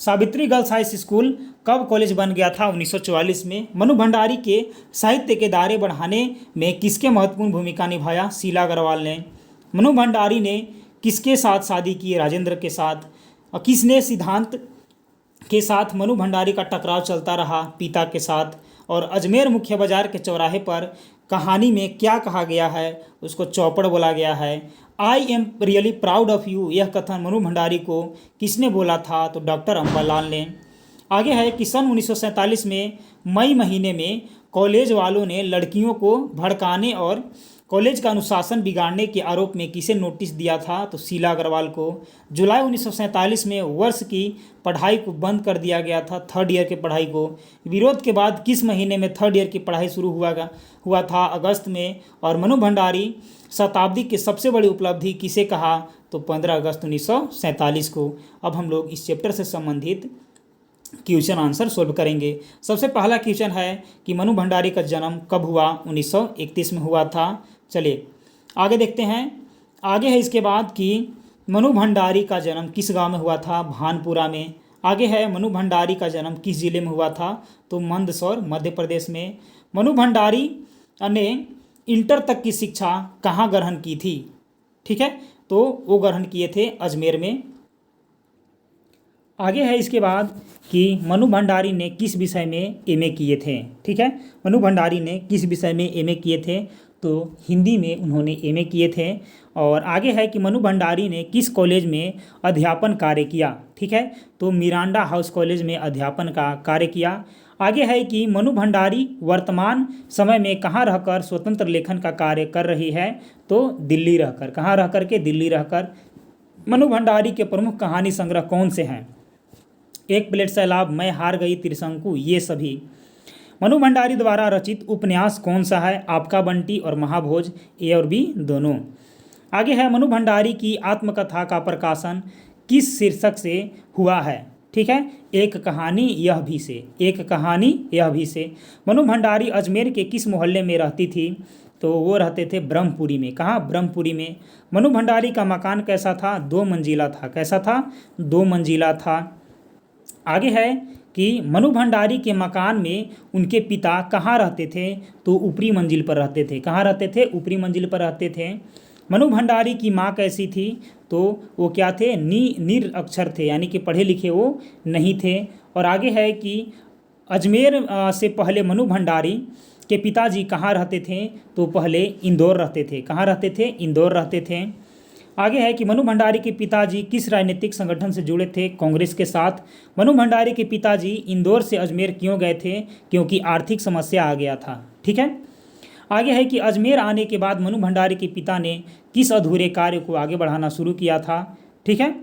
सावित्री गर्ल्स हाई स्कूल कब कॉलेज बन गया था? 1944 में। मनु भंडारी के साहित्य के दायरे बढ़ाने में किसके महत्वपूर्ण भूमिका निभाया? शीला अग्रवाल ने। मनु भंडारी ने किसके साथ शादी की? राजेंद्र के साथ। और किसने सिद्धांत के साथ मनु भंडारी का टकराव चलता रहा? पिता के साथ। और अजमेर मुख्य बाजार के चौराहे पर कहानी में क्या कहा गया है? उसको चौपड़ बोला गया है। I am really proud of you, यह कथन मनु भंडारी को किसने बोला था? तो डॉक्टर अम्बालाल ने। आगे है कि सन 1947 में मई महीने में कॉलेज वालों ने लड़कियों को भड़काने और कॉलेज का अनुशासन बिगाड़ने के आरोप में किसे नोटिस दिया था? तो शीला अग्रवाल को। जुलाई 1947 में वर्ष की पढ़ाई को बंद कर दिया गया था, थर्ड ईयर की पढ़ाई को। विरोध के बाद किस महीने में थर्ड ईयर की पढ़ाई शुरू हुआ था? अगस्त में। और मनु भंडारी शताब्दी की सबसे बड़ी उपलब्धि किसे कहा? तो 15 अगस्त 1947 को। अब हम लोग इस चैप्टर से संबंधित क्वेश्चन आंसर सोल्व करेंगे। सबसे पहला क्वेश्चन है कि मनु भंडारी का जन्म कब हुआ? 1931 में हुआ था। चलिए आगे देखते हैं। आगे है इसके बाद कि मनु भंडारी का जन्म किस गांव में हुआ था? भानपुरा में। आगे है मनु भंडारी का जन्म किस जिले में हुआ था? तो मंदसौर मध्य प्रदेश में। मनु भंडारी ने इंटर तक की शिक्षा कहाँ ग्रहण की थी? ठीक है, तो वो ग्रहण किए थे अजमेर में। आगे है इसके बाद कि मनु भंडारी ने किस विषय में एमए किए थे? ठीक है, मनु भंडारी ने किस विषय में एमए किए थे? तो हिंदी में उन्होंने एमए किए थे। और आगे है कि मनु भंडारी ने किस कॉलेज में अध्यापन कार्य किया? ठीक है, तो मिरांडा हाउस कॉलेज में अध्यापन का कार्य किया। आगे है कि मनु भंडारी वर्तमान समय में कहाँ रहकर स्वतंत्र लेखन का कार्य कर रही है? तो दिल्ली रहकर। कहाँ रह कर के? दिल्ली रहकर। मनु भंडारी के प्रमुख कहानी संग्रह कौन से हैं? एक प्लेट सैलाब, मैं हार गई, त्रिशंकु, ये सभी। मनु भंडारी द्वारा रचित उपन्यास कौन सा है? आपका बंटी और महाभोज, ए और बी दोनों। आगे है मनु भंडारी की आत्मकथा का प्रकाशन किस शीर्षक से हुआ है? ठीक है, एक कहानी यह भी से। एक कहानी यह भी से। मनु भंडारी अजमेर के किस मोहल्ले में रहती थी? तो वो रहते थे ब्रह्मपुरी में। कहाँ? ब्रह्मपुरी में। मनु भंडारी का मकान कैसा था? 2 मंजिला था। कैसा था? 2 मंजिला था। आगे है कि मनु भंडारी के मकान में उनके पिता कहाँ रहते थे? तो ऊपरी मंजिल पर रहते थे। कहाँ रहते थे? ऊपरी मंजिल पर रहते थे। मनु भंडारी की माँ कैसी थी? तो वो क्या थे? निरक्षर थे, यानी कि पढ़े लिखे वो नहीं थे। और आगे है कि अजमेर से पहले मनु भंडारी के पिताजी कहाँ रहते थे? तो पहले इंदौर रहते थे। कहाँ रहते थे? इंदौर रहते थे। आगे है कि मनु भंडारी के पिताजी किस राजनीतिक संगठन से जुड़े थे? कांग्रेस के साथ। मनु भंडारी के पिताजी इंदौर से अजमेर क्यों गए थे? क्योंकि आर्थिक समस्या आ गया था। ठीक है। आगे है कि अजमेर आने के बाद मनु भंडारी के पिता ने किस अधूरे कार्य को आगे बढ़ाना शुरू किया था? ठीक है,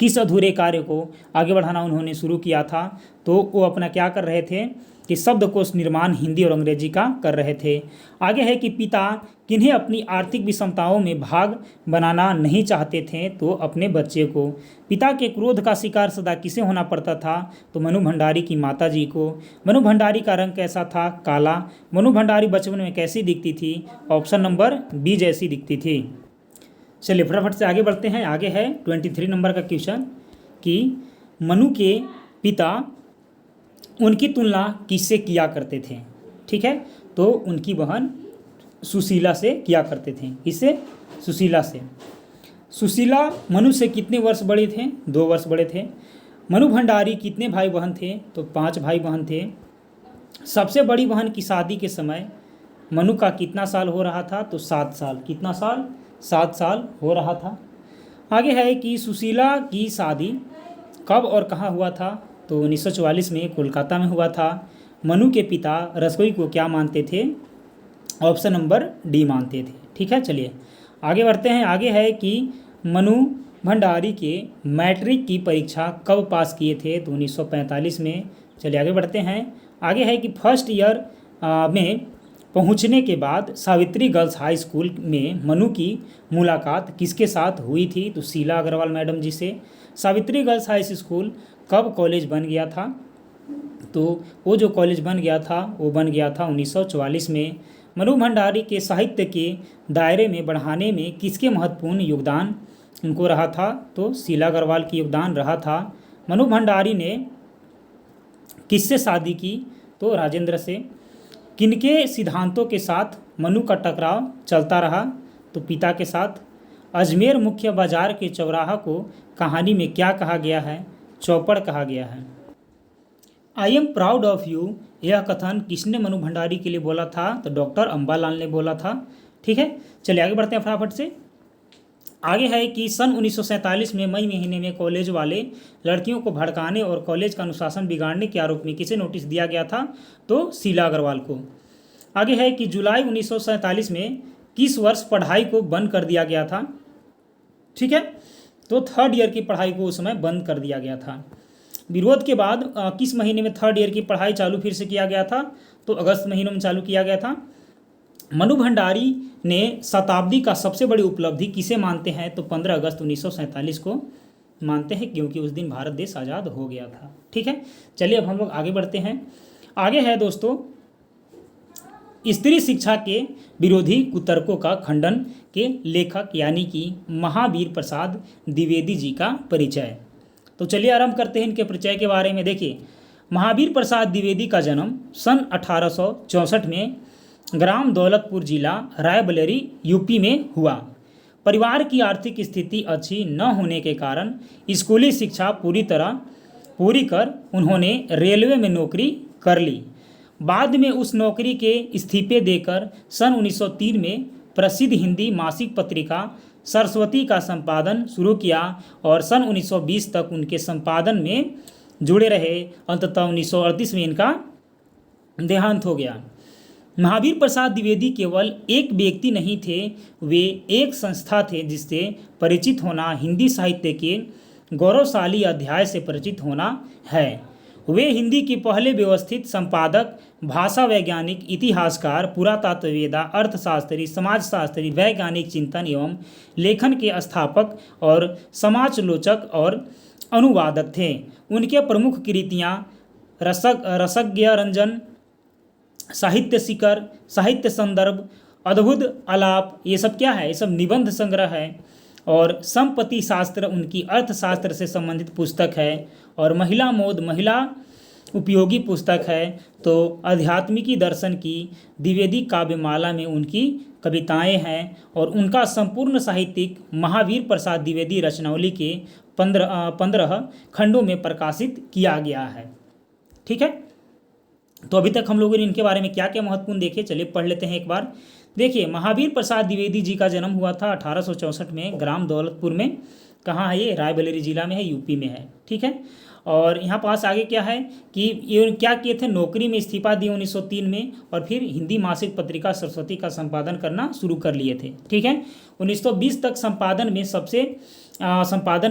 किस अधूरे कार्य को आगे बढ़ाना उन्होंने शुरू किया था? तो वो अपना क्या कर रहे थे कि शब्दकोश निर्माण हिंदी और अंग्रेजी का कर रहे थे। आगे है कि पिता किन्हें अपनी आर्थिक विषमताओं में भाग बनाना नहीं चाहते थे? तो अपने बच्चे को। पिता के क्रोध का शिकार सदा किसे होना पड़ता था? तो मनु भंडारी की माता जी को। मनु भंडारी का रंग कैसा था? काला। मनु भंडारी बचपन में कैसी दिखती थी? ऑप्शन नंबर बी जैसी दिखती थी। चलिए फटाफट से आगे बढ़ते हैं। आगे है 23 नंबर का क्वेश्चन कि मनु के पिता उनकी तुलना किससे किया करते थे? ठीक है, तो उनकी बहन सुशीला से किया करते थे। किससे? सुशीला से। सुशीला मनु से कितने वर्ष बड़े थे? 2 वर्ष बड़े थे। मनु भंडारी कितने भाई बहन थे? तो 5 भाई बहन थे। सबसे बड़ी बहन की शादी के समय मनु का कितना साल हो रहा था? तो 7 साल। कितना साल? 7 साल हो रहा था। आगे है कि सुशीला की शादी कब और कहाँ हुआ था? तो 1944 में कोलकाता में हुआ था। मनु के पिता रसोई को क्या मानते थे? ऑप्शन नंबर डी मानते थे। ठीक है, चलिए आगे बढ़ते हैं। आगे है कि मनु भंडारी के मैट्रिक की परीक्षा कब पास किए थे? तो 1945 में। चलिए आगे बढ़ते हैं। आगे है कि फर्स्ट ईयर में पहुंचने के बाद सावित्री गर्ल्स हाई स्कूल में मनु की मुलाकात किसके साथ हुई थी? तो शीला अग्रवाल मैडम जी से। सावित्री गर्ल्स हाई स्कूल कब कॉलेज बन गया था? तो वो जो कॉलेज बन गया था वो बन गया था 1944 में। मनु भंडारी के साहित्य के दायरे में बढ़ाने में किसके महत्वपूर्ण योगदान उनको रहा था? तो शीला अग्रवाल की योगदान रहा था। मनु भंडारी ने किससे शादी की? तो राजेंद्र से। किनके सिद्धांतों के साथ मनु का टकराव चलता रहा? तो पिता के साथ। अजमेर मुख्य बाजार के चौराहा को कहानी में क्या कहा गया है? चौपड़ कहा गया है। I am proud of you, यह कथन किसने मनु भंडारी के लिए बोला था? तो डॉक्टर अंबालाल ने बोला था। ठीक है, चलिए आगे बढ़ते हैं फटाफट से। आगे है कि सन 1947 में मई महीने में कॉलेज वाले लड़कियों को भड़काने और कॉलेज का अनुशासन बिगाड़ने के आरोप में किसे नोटिस दिया गया था? तो शीला अग्रवाल को। आगे है कि जुलाई 1947 में किस वर्ष पढ़ाई को बंद कर दिया गया था? ठीक है, तो थर्ड ईयर की पढ़ाई को उस समय बंद कर दिया गया था। विरोध के बाद किस महीने में थर्ड ईयर की पढ़ाई चालू फिर से किया गया था? तो अगस्त महीने में चालू किया गया था। मनु भंडारी ने शताब्दी का सबसे बड़ी उपलब्धि किसे मानते हैं? तो 15 अगस्त 1947 को मानते हैं, क्योंकि उस दिन भारत देश आज़ाद हो गया था। ठीक है, चलिए अब हम लोग आगे बढ़ते हैं। आगे है दोस्तों, स्त्री शिक्षा के विरोधी कुतर्कों का खंडन के लेखक यानी कि महावीर प्रसाद द्विवेदी जी का परिचय। तो चलिए आरंभ करते हैं इनके परिचय के बारे में। देखिए, महावीर प्रसाद द्विवेदी का जन्म सन 1864 में ग्राम दौलतपुर जिला रायबरेली यूपी में हुआ। परिवार की आर्थिक स्थिति अच्छी न होने के कारण स्कूली शिक्षा पूरी कर उन्होंने रेलवे में नौकरी कर ली। बाद में उस नौकरी के इस्तीफे देकर सन 1903 में प्रसिद्ध हिंदी मासिक पत्रिका सरस्वती का संपादन शुरू किया और सन 1920 तक उनके संपादन में जुड़े रहे। अंततः 1938 में इनका देहांत हो गया। महावीर प्रसाद द्विवेदी केवल एक व्यक्ति नहीं थे, वे एक संस्था थे जिससे परिचित होना हिंदी साहित्य के गौरवशाली अध्याय से परिचित होना है। वे हिंदी के पहले व्यवस्थित संपादक, भाषा वैज्ञानिक, इतिहासकार, पुरातत्ववेदा, अर्थशास्त्री, समाजशास्त्री, वैज्ञानिक चिंतन एवं लेखन के स्थापक और समालोचक और अनुवादक थे। उनके प्रमुख कृतियाँ रसज्ञ रंजन, साहित्य शिखर, साहित्य संदर्भ, अद्भुत आलाप, ये सब क्या है? ये सब निबंध संग्रह है। और संपत्ति शास्त्र उनकी अर्थशास्त्र से संबंधित पुस्तक है। और महिला मोद महिला उपयोगी पुस्तक है। तो आध्यात्मिकी दर्शन की द्विवेदी काव्यमाला में उनकी कविताएं हैं और उनका संपूर्ण साहित्यिक महावीर प्रसाद द्विवेदी रचनावली के 15 खंडों में प्रकाशित किया गया है। ठीक है, तो अभी तक हम लोगों ने इनके बारे में क्या क्या महत्वपूर्ण देखे, चलिए पढ़ लेते हैं एक बार। देखिए, महावीर प्रसाद द्विवेदी जी का जन्म हुआ था 1864 में ग्राम दौलतपुर में। कहाँ है ये? रायबरेली जिला में है, यूपी में है। ठीक है, और यहाँ पास आगे क्या है कि ये क्या किए थे? नौकरी में इस्तीफा दिए 1903 में और फिर हिंदी मासिक पत्रिका सरस्वती का संपादन करना शुरू कर लिए थे। ठीक है, 1920 तक संपादन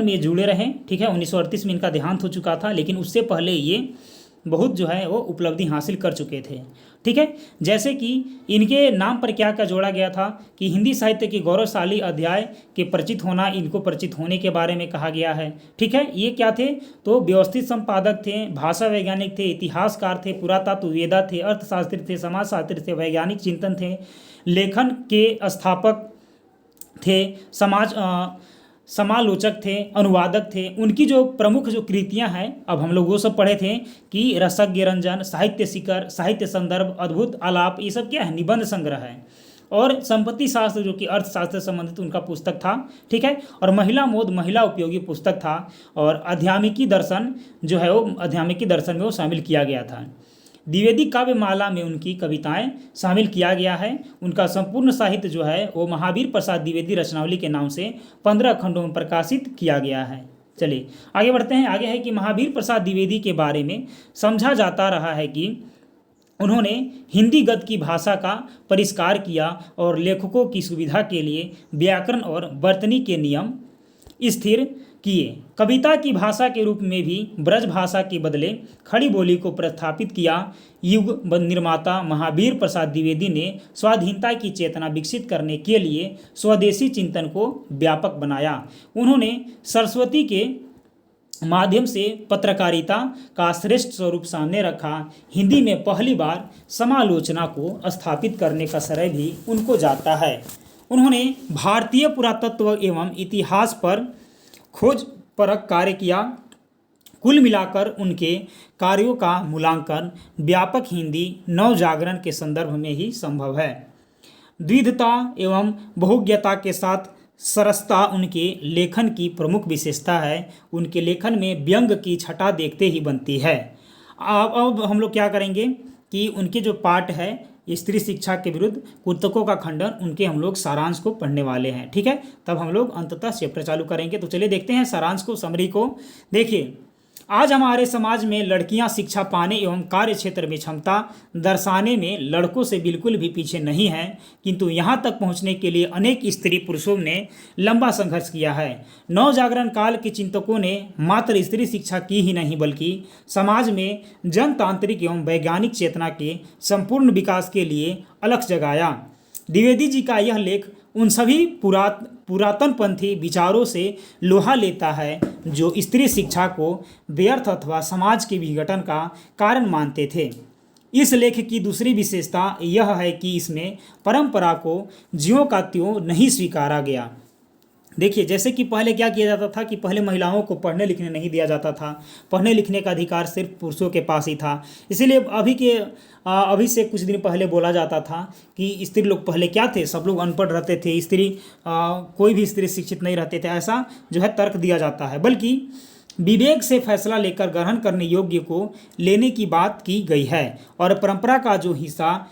में जुड़े रहे। ठीक है, 1938 में इनका देहांत हो चुका था, लेकिन उससे पहले ये बहुत जो है वो उपलब्धि हासिल कर चुके थे। ठीक है, जैसे कि इनके नाम पर क्या क्या जोड़ा गया था कि हिंदी साहित्य के गौरवशाली अध्याय के परिचित होना, इनको परिचित होने के बारे में कहा गया है। ठीक है, ये क्या थे? तो व्यवस्थित संपादक थे, भाषा वैज्ञानिक थे, इतिहासकार थे, पुरातत्ववेदा थे, अर्थशास्त्री थे, समाजशास्त्री थे, वैज्ञानिक चिंतन थे, लेखन के स्थापक थे, समालोचक थे, अनुवादक थे। उनकी जो प्रमुख जो कृतियां हैं, अब हम लोग वो सब पढ़े थे कि रसज्ञ रंजन, साहित्य शिखर, साहित्य संदर्भ, अद्भुत आलाप, ये सब क्या है? निबंध संग्रह है। और संपत्ति शास्त्र जो कि अर्थशास्त्र से संबंधित उनका पुस्तक था। ठीक है, और महिला मोद महिला उपयोगी पुस्तक था। और आध्यात्मिकी दर्शन जो है वो आध्यात्मिकी दर्शन में वो शामिल किया गया था। द्विवेदी काव्यमाला में उनकी कविताएं शामिल किया गया है। उनका संपूर्ण साहित्य जो है वो महावीर प्रसाद द्विवेदी रचनावली के नाम से 15 खंडों में प्रकाशित किया गया है। चलिए आगे बढ़ते हैं। आगे है कि महावीर प्रसाद द्विवेदी के बारे में समझा जाता रहा है कि उन्होंने हिंदी गद्य की भाषा का परिष्कार किया और लेखकों की सुविधा के लिए व्याकरण और वर्तनी के नियम स्थिर किए। कविता की भाषा के रूप में भी ब्रज भाषा के बदले खड़ी बोली को प्रस्थापित किया। युग निर्माता महावीर प्रसाद द्विवेदी ने स्वाधीनता की चेतना विकसित करने के लिए स्वदेशी चिंतन को व्यापक बनाया। उन्होंने सरस्वती के माध्यम से पत्रकारिता का श्रेष्ठ स्वरूप सामने रखा। हिंदी में पहली बार समालोचना को स्थापित करने का श्रेय भी उनको जाता है। उन्होंने भारतीय पुरातत्व एवं इतिहास पर खोज परख कार्य किया। कुल मिलाकर उनके कार्यों का मूल्यांकन व्यापक हिंदी नवजागरण के संदर्भ में ही संभव है। द्विधता एवं बहुज्ञता के साथ सरसता उनके लेखन की प्रमुख विशेषता है। उनके लेखन में व्यंग की छटा देखते ही बनती है। अब हम लोग क्या करेंगे कि उनके जो पाठ है स्त्री शिक्षा के विरुद्ध कुतकों का खंडन, उनके हम लोग सारांश को पढ़ने वाले हैं। ठीक है, तब हम लोग अंततः चैप्टर चालू करेंगे। तो चलिए देखते हैं सारांश को, समरी को। देखिए, आज हमारे समाज में लड़कियां शिक्षा पाने एवं कार्य क्षेत्र में क्षमता दर्शाने में लड़कों से बिल्कुल भी पीछे नहीं हैं, किंतु यहां तक पहुंचने के लिए अनेक स्त्री पुरुषों ने लंबा संघर्ष किया है। नवजागरण काल के चिंतकों ने मात्र स्त्री शिक्षा की ही नहीं बल्कि समाज में जनतांत्रिक एवं वैज्ञानिक चेतना के संपूर्ण विकास के लिए अलख जगाया। द्विवेदी जी का यह लेख उन सभी पुरातनपंथी विचारों से लोहा लेता है जो स्त्री शिक्षा को व्यर्थ अथवा समाज के विघटन का कारण मानते थे। इस लेख की दूसरी विशेषता यह है कि इसमें परंपरा को ज्यों का त्यों नहीं स्वीकारा गया। देखिए, जैसे कि पहले क्या किया जाता था कि पहले महिलाओं को पढ़ने लिखने नहीं दिया जाता था, पढ़ने लिखने का अधिकार सिर्फ पुरुषों के पास ही था। इसीलिए अभी से कुछ दिन पहले बोला जाता था कि स्त्री लोग पहले क्या थे, सब लोग अनपढ़ रहते थे, कोई भी स्त्री शिक्षित नहीं रहते थे, ऐसा जो है तर्क दिया जाता है। बल्कि विवेक से फैसला लेकर ग्रहण करने योग्य को लेने की बात की गई है और परंपरा का जो हिस्सा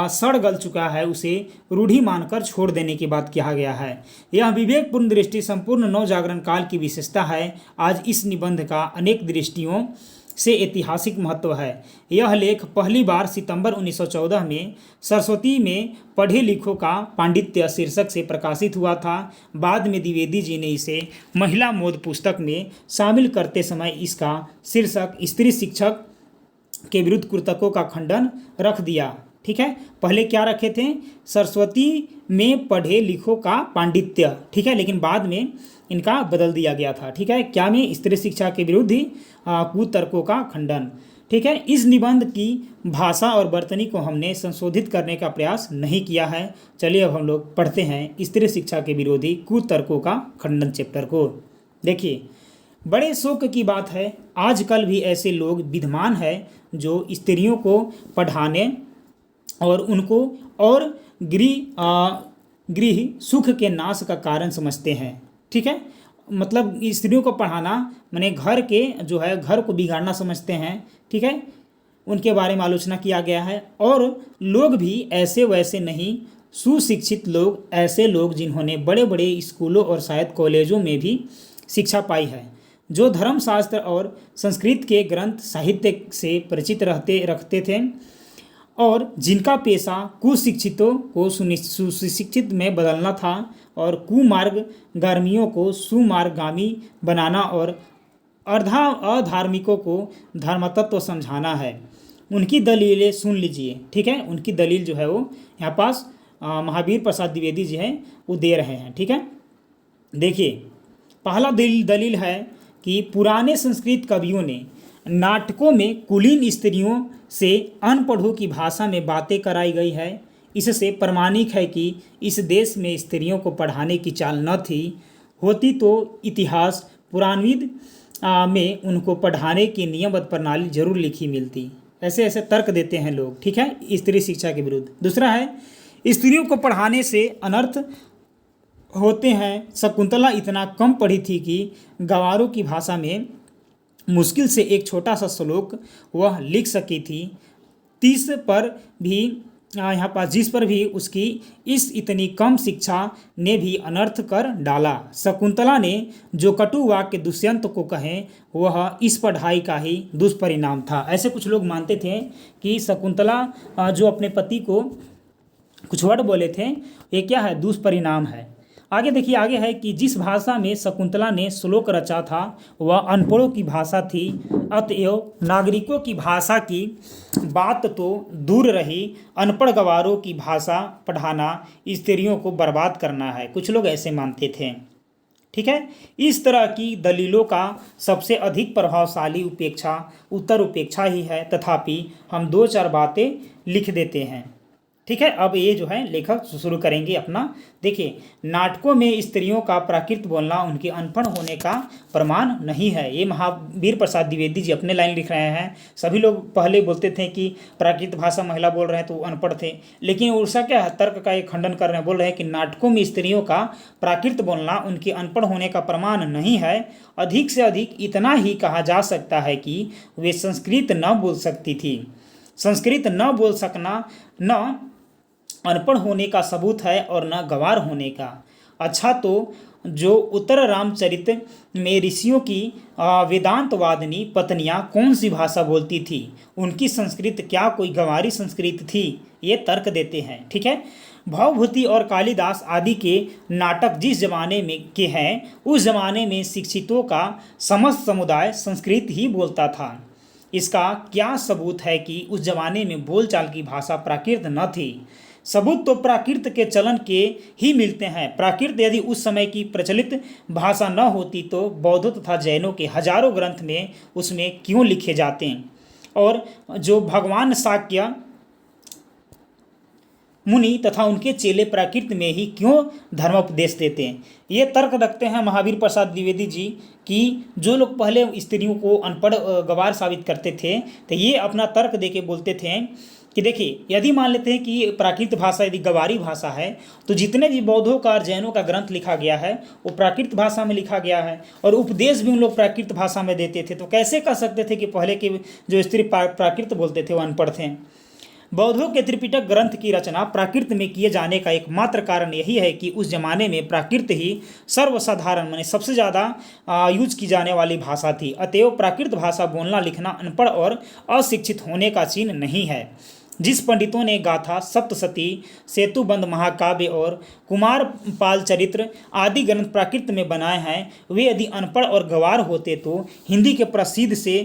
सड़ गल चुका है उसे रूढ़ी मानकर छोड़ देने की बात किया गया है। यह विवेकपूर्ण दृष्टि संपूर्ण नवजागरण काल की विशेषता है। आज इस निबंध का अनेक दृष्टियों से ऐतिहासिक महत्व है। यह लेख पहली बार सितंबर 1914 में सरस्वती में पढ़े लिखों का पांडित्य शीर्षक से प्रकाशित हुआ था। बाद में द्विवेदी जी ने इसे महिला मोद पुस्तक में शामिल करते समय इसका शीर्षक स्त्री शिक्षक के विरुद्ध कुतकों का खंडन रख दिया। ठीक है, पहले क्या रखे थे, सरस्वती में पढ़े लिखों का पांडित्य। ठीक है, लेकिन बाद में इनका बदल दिया गया था। ठीक है, क्या में स्त्री शिक्षा के विरुद्ध ही कुतर्कों का खंडन। ठीक है, इस निबंध की भाषा और वर्तनी को हमने संशोधित करने का प्रयास नहीं किया है। चलिए अब हम लोग पढ़ते हैं स्त्री शिक्षा के विरोधी कुतर्कों का खंडन चैप्टर को। देखिए, बड़े शौक की बात है, आजकल भी ऐसे लोग विद्यमान हैं जो स्त्रियों को पढ़ाने और उनको और गृह सुख के नाश का कारण समझते हैं। ठीक है, मतलब स्त्रियों को पढ़ाना माने घर के जो है घर को बिगाड़ना समझते हैं। ठीक है, उनके बारे में आलोचना किया गया है। और लोग भी ऐसे वैसे नहीं, सुशिक्षित लोग, ऐसे लोग जिन्होंने बड़े बड़े स्कूलों और शायद कॉलेजों में भी शिक्षा पाई है, जो धर्मशास्त्र और संस्कृत के ग्रंथ साहित्य से परिचित रखते थे और जिनका पेशा कुशिक्षितों को सुशिक्षित में बदलना था और कुमार्गगामियों को सुमार्गगामी बनाना और अधार्मिकों को धर्मतत्व समझाना है। उनकी दलीलें सुन लीजिए। ठीक है, उनकी दलील जो है वो यहाँ पास महावीर प्रसाद द्विवेदी जी हैं वो दे रहे हैं। ठीक है, देखिए, पहला दलील है कि पुराने संस्कृत कवियों ने नाटकों में कुलीन स्त्रियों से अनपढ़ों की भाषा में बातें कराई गई है। इससे प्रमाणिक है कि इस देश में स्त्रियों को पढ़ाने की चाल न थी। होती तो इतिहास पुराणविद में उनको पढ़ाने की नियमबद्ध प्रणाली जरूर लिखी मिलती। ऐसे ऐसे तर्क देते हैं लोग। ठीक है, स्त्री शिक्षा के विरुद्ध। दूसरा है, स्त्रियों को पढ़ाने से अनर्थ होते हैं। शकुंतला इतना कम पढ़ी थी कि गंवारों की भाषा में मुश्किल से एक छोटा सा श्लोक वह लिख सकी थी। जिस पर भी उसकी इस इतनी कम शिक्षा ने भी अनर्थ कर डाला। शकुंतला ने जो कटु वाक्य दुष्यंत को कहे वह इस पढ़ाई का ही दुष्परिणाम था। ऐसे कुछ लोग मानते थे कि शकुंतला जो अपने पति को कुछ वर्ड बोले थे, ये क्या है, दुष्परिणाम है। आगे देखिए, आगे है कि जिस भाषा में शकुंतला ने श्लोक रचा था वह अनपढ़ों की भाषा थी, अतएव नागरिकों की भाषा की बात तो दूर रही, अनपढ़ गंवारों की भाषा पढ़ाना स्त्रियों को बर्बाद करना है। कुछ लोग ऐसे मानते थे। ठीक है, इस तरह की दलीलों का सबसे अधिक प्रभावशाली उत्तर उपेक्षा ही है। तथापि हम दो चार बातें लिख देते हैं। ठीक है, अब ये जो है लेखक शुरू करेंगे अपना। देखिए, नाटकों में स्त्रियों का प्राकृत बोलना उनके अनपढ़ होने का प्रमाण नहीं है। ये महावीर प्रसाद द्विवेदी जी अपने लाइन लिख रहे हैं। सभी लोग पहले बोलते थे कि प्राकृत भाषा महिला बोल रहे हैं तो वो अनपढ़ थे, लेकिन उषा क्या तर्क का एक खंडन कर रहे हैं, बोल रहे हैं कि नाटकों में स्त्रियों का प्राकृत बोलना उनके अनपढ़ होने का प्रमाण नहीं है। अधिक से अधिक इतना ही कहा जा सकता है कि वे संस्कृत न बोल सकती थी। संस्कृत न बोल सकना न अनपढ़ होने का सबूत है और न गंवार होने का। अच्छा, तो जो उत्तर रामचरित में ऋषियों की वेदांतवादिनी पत्नियां कौन सी भाषा बोलती थी? उनकी संस्कृत क्या कोई गंवारी संस्कृत थी? ये तर्क देते हैं। ठीक है, भवभूति और कालिदास आदि के नाटक जिस जमाने में के हैं, उस जमाने में शिक्षितों का समस्त समुदाय संस्कृत ही बोलता था। इसका क्या सबूत है कि उस जमाने में बोलचाल की भाषा प्राकृत न थी? सबूत तो प्राकृत के चलन के ही मिलते हैं। प्राकृत यदि उस समय की प्रचलित भाषा न होती तो बौद्धों तथा जैनों के हजारों ग्रंथ में उसमें क्यों लिखे जाते हैं, और जो भगवान शाक्य मुनि तथा उनके चेले प्राकृत में ही क्यों धर्मोपदेश देते हैं? ये तर्क रखते हैं महावीर प्रसाद द्विवेदी जी कि जो लोग पहले स्त्रियों को अनपढ़ गंवार साबित करते थे, तो ये अपना तर्क देके बोलते थे कि देखिए, यदि मान लेते हैं कि प्राकृत भाषा यदि गंवारी भाषा है, तो जितने भी बौद्धों का और जैनों का ग्रंथ लिखा गया है वो प्राकृत भाषा में लिखा गया है, और उपदेश भी उन लोग प्राकृत भाषा में देते थे। तो कैसे कह सकते थे कि पहले के जो स्त्री प्राकृत बोलते थे वो अनपढ़ थे? बौद्धों के त्रिपिटक ग्रंथ की रचना प्राकृत में किए जाने का एकमात्र कारण यही है कि उस जमाने में प्राकृत ही सर्वसाधारण माने सबसे ज़्यादा यूज की जाने वाली भाषा थी। अतएव प्राकृत भाषा बोलना लिखना अनपढ़ और अशिक्षित होने का चिन्ह नहीं है। जिस पंडितों ने गाथा, सप्तशती, सेतुबंध महाकाव्य और कुमार पाल चरित्र आदि ग्रंथ प्राकृत में बनाए हैं, वे यदि अनपढ़ और गंवार होते तो हिंदी के प्रसिद्ध से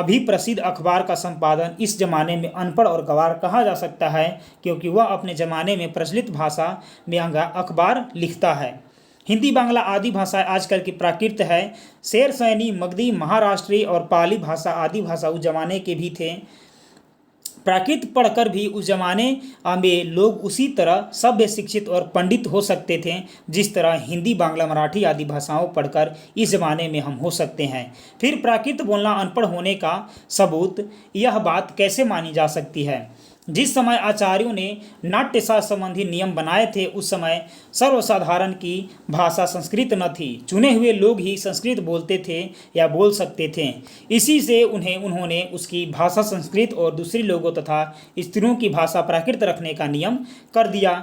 भी प्रसिद्ध अखबार का संपादन इस जमाने में अनपढ़ और गंवार कहा जा सकता है, क्योंकि वह अपने ज़माने में प्रचलित भाषा में अखबार लिखता है। हिंदी, बांग्ला आदि भाषाएं आजकल की प्राकृत है। शेर सैनी, मगधी, महाराष्ट्री और पाली भाषा आदि भाषा उस जमाने के भी थे। प्राकृत पढ़कर भी उस जमाने में लोग उसी तरह सभ्य, शिक्षित और पंडित हो सकते थे जिस तरह हिंदी, बांग्ला, मराठी आदि भाषाओं पढ़कर इस जमाने में हम हो सकते हैं। फिर प्राकृत बोलना अनपढ़ होने का सबूत यह बात कैसे मानी जा सकती है? जिस समय आचार्यों ने नाट्यशास्त्र संबंधी नियम बनाए थे, उस समय सर्वसाधारण की भाषा संस्कृत न थी। चुने हुए लोग ही संस्कृत बोलते थे या बोल सकते थे। इसी से उन्होंने उसकी भाषा संस्कृत और दूसरी लोगों तथा स्त्रियों की भाषा प्राकृत रखने का नियम कर दिया।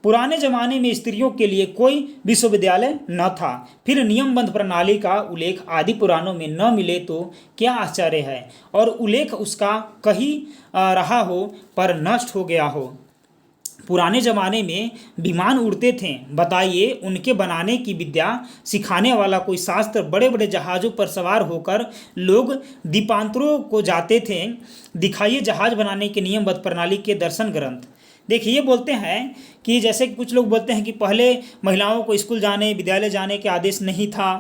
पुराने जमाने में स्त्रियों के लिए कोई विश्वविद्यालय न था। फिर नियमबद्ध प्रणाली का उल्लेख आदि पुराणों में न मिले तो क्या आश्चर्य है, और उल्लेख उसका कहीं रहा हो पर नष्ट हो गया हो। पुराने ज़माने में विमान उड़ते थे, बताइए उनके बनाने की विद्या सिखाने वाला कोई शास्त्र? बड़े बड़े जहाज़ों पर सवार होकर लोग द्वीपांतरों को जाते थे। दिखाइए जहाज़ बनाने के नियमबद्ध प्रणाली के दर्शन ग्रंथ। देखिए, ये बोलते हैं कि जैसे कि कुछ लोग बोलते हैं कि पहले महिलाओं को स्कूल जाने, विद्यालय जाने के आदेश नहीं था,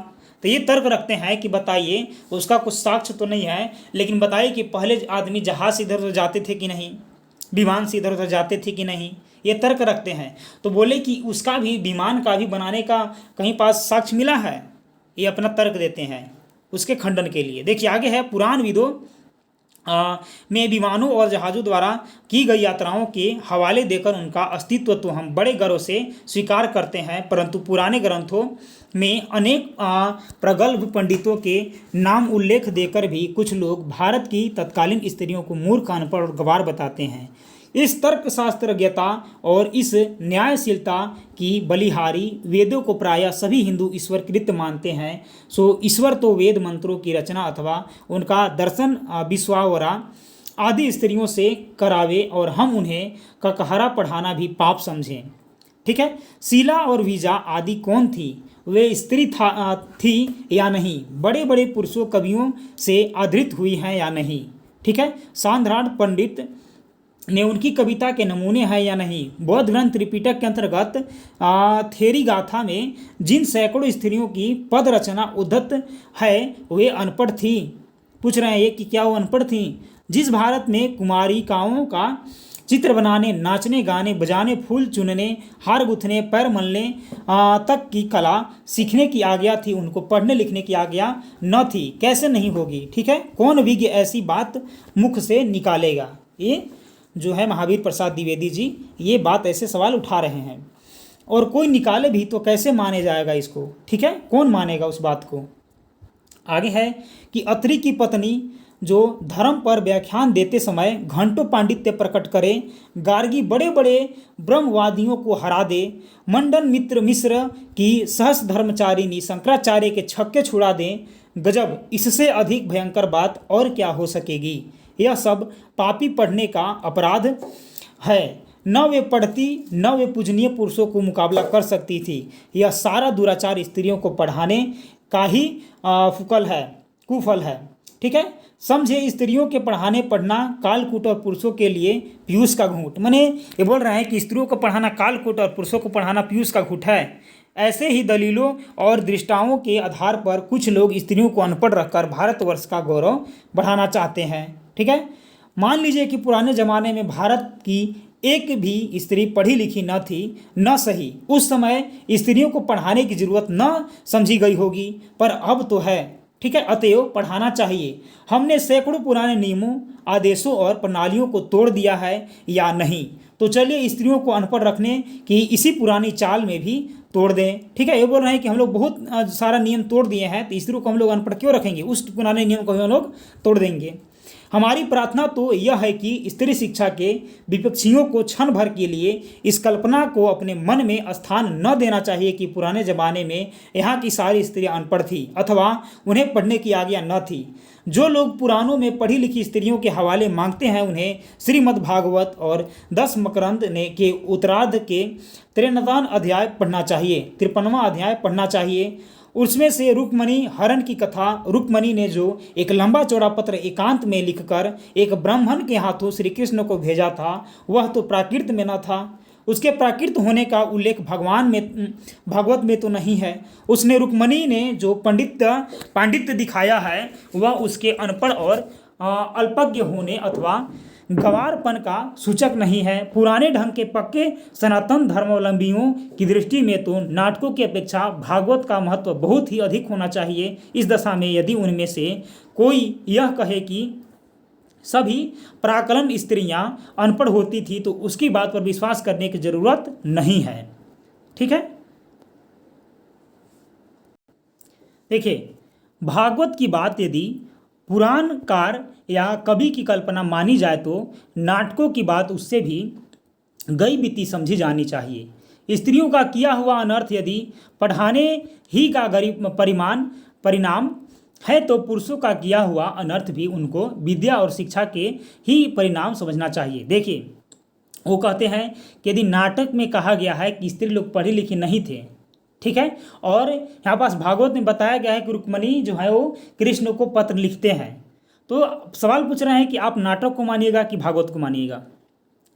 तो ये तर्क रखते हैं कि बताइए, उसका कुछ साक्ष्य तो नहीं है, लेकिन बताइए कि पहले आदमी जहाज़ से इधर उधर जाते थे कि नहीं, विमान से इधर उधर जाते थे कि नहीं, ये तर्क रखते हैं। तो बोले कि उसका भी, विमान का भी बनाने का कहीं पास साक्ष्य मिला है? ये अपना तर्क देते हैं उसके खंडन के लिए। देखिए आगे है, पुराण विदों में विमानों और जहाज़ों द्वारा की गई यात्राओं के हवाले देकर उनका अस्तित्व तो हम बड़े गर्व से स्वीकार करते हैं, परंतु पुराने ग्रंथों में अनेक प्रगल्भ पंडितों के नाम उल्लेख देकर भी कुछ लोग भारत की तत्कालीन स्त्रियों को मूर्ख, अनपढ़ और गंवार बताते हैं। इस तर्कशास्त्रज्ञता और इस न्यायशीलता की बलिहारी वेदों को प्रायः सभी हिंदू ईश्वरकृत मानते हैं। सो ईश्वर तो वेद मंत्रों की रचना अथवा उनका दर्शन विश्वावरा आदि स्त्रियों से करावे और हम उन्हें ककहरा पढ़ाना भी पाप समझें। ठीक है, शीला और वीजा आदि कौन थी? वे स्त्री थी या नहीं? बड़े बड़े पुरुषों कवियों से आधृत हुई हैं या नहीं? ठीक है, सांध्राण पंडित ने उनकी कविता के नमूने हैं या नहीं? बौद्ध ग्रंथ त्रिपिटक के अंतर्गत थेरी गाथा में जिन सैकड़ों स्त्रियों की पद रचना उद्धत है वे अनपढ़ थी। पूछ रहे हैं ये कि क्या वो अनपढ़ थी? जिस भारत में कुमारिकाओं का चित्र बनाने, नाचने गाने बजाने, फूल चुनने, हार गुथने, पैर मलने तक की कला सीखने की आज्ञा थी उनको, पढ़ने लिखने की आज्ञा न थी। कैसे नहीं होगी? ठीक है, कौन विज्ञ ऐसी बात मुख से निकालेगा? ये जो है महावीर प्रसाद द्विवेदी जी ये बात ऐसे सवाल उठा रहे हैं, और कोई निकाले भी तो कैसे माने जाएगा इसको? ठीक है, कौन मानेगा उस बात को? आगे है कि अत्रि की पत्नी जो धर्म पर व्याख्यान देते समय घंटों पांडित्य प्रकट करे, गार्गी बड़े बड़े ब्रह्मवादियों को हरा दे, मंडन मित्र मिश्र की सहस धर्मचारिणी शंकराचार्य के छक्के छुड़ा दें, गजब, इससे अधिक भयंकर बात और क्या हो सकेगी? यह सब पापी पढ़ने का अपराध है। न वे पढ़ती न वे पूजनीय पुरुषों को मुकाबला कर सकती थी। यह सारा दुराचार स्त्रियों को पढ़ाने का ही कुफल है। ठीक है, समझे, स्त्रियों के पढ़ाने पढ़ना कालकूट और पुरुषों के लिए पीयूष का घूंट। माने ये बोल रहे हैं कि स्त्रियों को पढ़ाना कालकूट और पुरुषों को पढ़ाना पीयूष का घूंट है। ऐसे ही दलीलों और दृष्टाओं के आधार पर कुछ लोग स्त्रियों को अनपढ़ रखकर भारतवर्ष का गौरव बढ़ाना चाहते हैं। ठीक है, मान लीजिए कि पुराने ज़माने में भारत की एक भी स्त्री पढ़ी लिखी न थी, न सही, उस समय स्त्रियों को पढ़ाने की जरूरत न समझी गई होगी, पर अब तो है। ठीक है, अतएव पढ़ाना चाहिए। हमने सैकड़ों पुराने नियमों, आदेशों और प्रणालियों को तोड़ दिया है या नहीं? तो चलिए स्त्रियों को अनपढ़ रखने की इसी पुरानी चाल में भी तोड़ दें। ठीक है, ये बोल रहे हैं कि हम लोग बहुत सारा नियम तोड़ दिए हैं, तो स्त्रियों को हम लोग अनपढ़ क्यों रखेंगे? उस पुराने नियम को हम लोग तोड़ देंगे। हमारी प्रार्थना तो यह है कि स्त्री शिक्षा के विपक्षियों को क्षण भर के लिए इस कल्पना को अपने मन में स्थान न देना चाहिए कि पुराने ज़माने में यहाँ की सारी स्त्रियाँ अनपढ़ थी अथवा उन्हें पढ़ने की आज्ञा न थी। जो लोग पुराणों में पढ़ी लिखी स्त्रियों के हवाले मांगते हैं उन्हें श्रीमद् भागवत और 10 मकरंद ने के उत्तरार्ध के 53वां अध्याय पढ़ना चाहिए, 53वां अध्याय पढ़ना चाहिए। उसमें से रुक्मणी हरण की कथा, रुक्मणी ने जो एक लंबा चौड़ा पत्र एकांत में लिखकर एक ब्राह्मण के हाथों श्री कृष्ण को भेजा था, वह तो प्राकृत में न था। उसके प्राकृत होने का उल्लेख भागवत में तो नहीं है। उसने रुक्मणी ने जो पांडित्य दिखाया है वह उसके अनपढ़ और अल्पज्ञ होने अथवा गंवारपन का सूचक नहीं है। पुराने ढंग के पक्के सनातन धर्मावलंबियों की दृष्टि में तो नाटकों की अपेक्षा भागवत का महत्व बहुत ही अधिक होना चाहिए। इस दशा में यदि उनमें से कोई यह कहे कि सभी प्राकलन स्त्रियां अनपढ़ होती थी तो उसकी बात पर विश्वास करने की जरूरत नहीं है। ठीक है, देखिए, भागवत की बात यदि पुराणकार या कवि की कल्पना मानी जाए तो नाटकों की बात उससे भी गई बीती समझी जानी चाहिए। स्त्रियों का किया हुआ अनर्थ यदि पढ़ाने ही का परिणाम है तो पुरुषों का किया हुआ अनर्थ भी उनको विद्या और शिक्षा के ही परिणाम समझना चाहिए। देखिए, वो कहते हैं कि यदि नाटक में कहा गया है कि स्त्री लोग पढ़े लिखे नहीं थे, ठीक है, और यहाँ पास भागवत में बताया गया है कि रुक्मणी जो है वो कृष्ण को पत्र लिखते हैं, तो सवाल पूछ रहे हैं कि आप नाटक को मानिएगा कि भागवत को मानिएगा?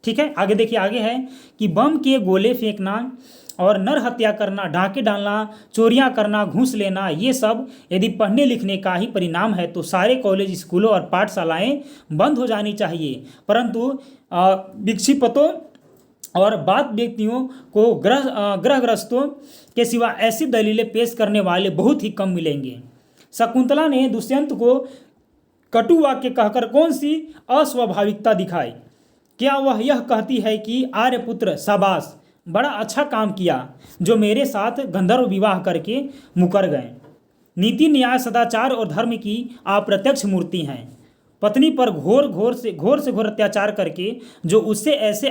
ठीक है, आगे देखिए, आगे है कि बम के गोले फेंकना और नर हत्या करना, डाके डालना, चोरियां करना, घूस लेना, ये सब यदि पढ़ने लिखने का ही परिणाम है तो सारे कॉलेज, स्कूलों और पाठशालाएं बंद हो जानी चाहिए। परंतु विक्षिप्तों और बात व्यक्तियों को ग्रहग्रस्तों के सिवा ऐसी दलीलें पेश करने वाले बहुत ही कम मिलेंगे। शकुंतला ने दुष्यंत को कटु वाक्य कहकर कौन सी अस्वाभाविकता दिखाई? क्या वह यह कहती है कि आर्यपुत्र शाबाश, बड़ा अच्छा काम किया जो मेरे साथ गंधर्व विवाह करके मुकर गए? नीति, न्याय, सदाचार और धर्म की अप्रत्यक्ष मूर्ति हैं। पत्नी पर घोर से घोर अत्याचार करके जो उससे ऐसे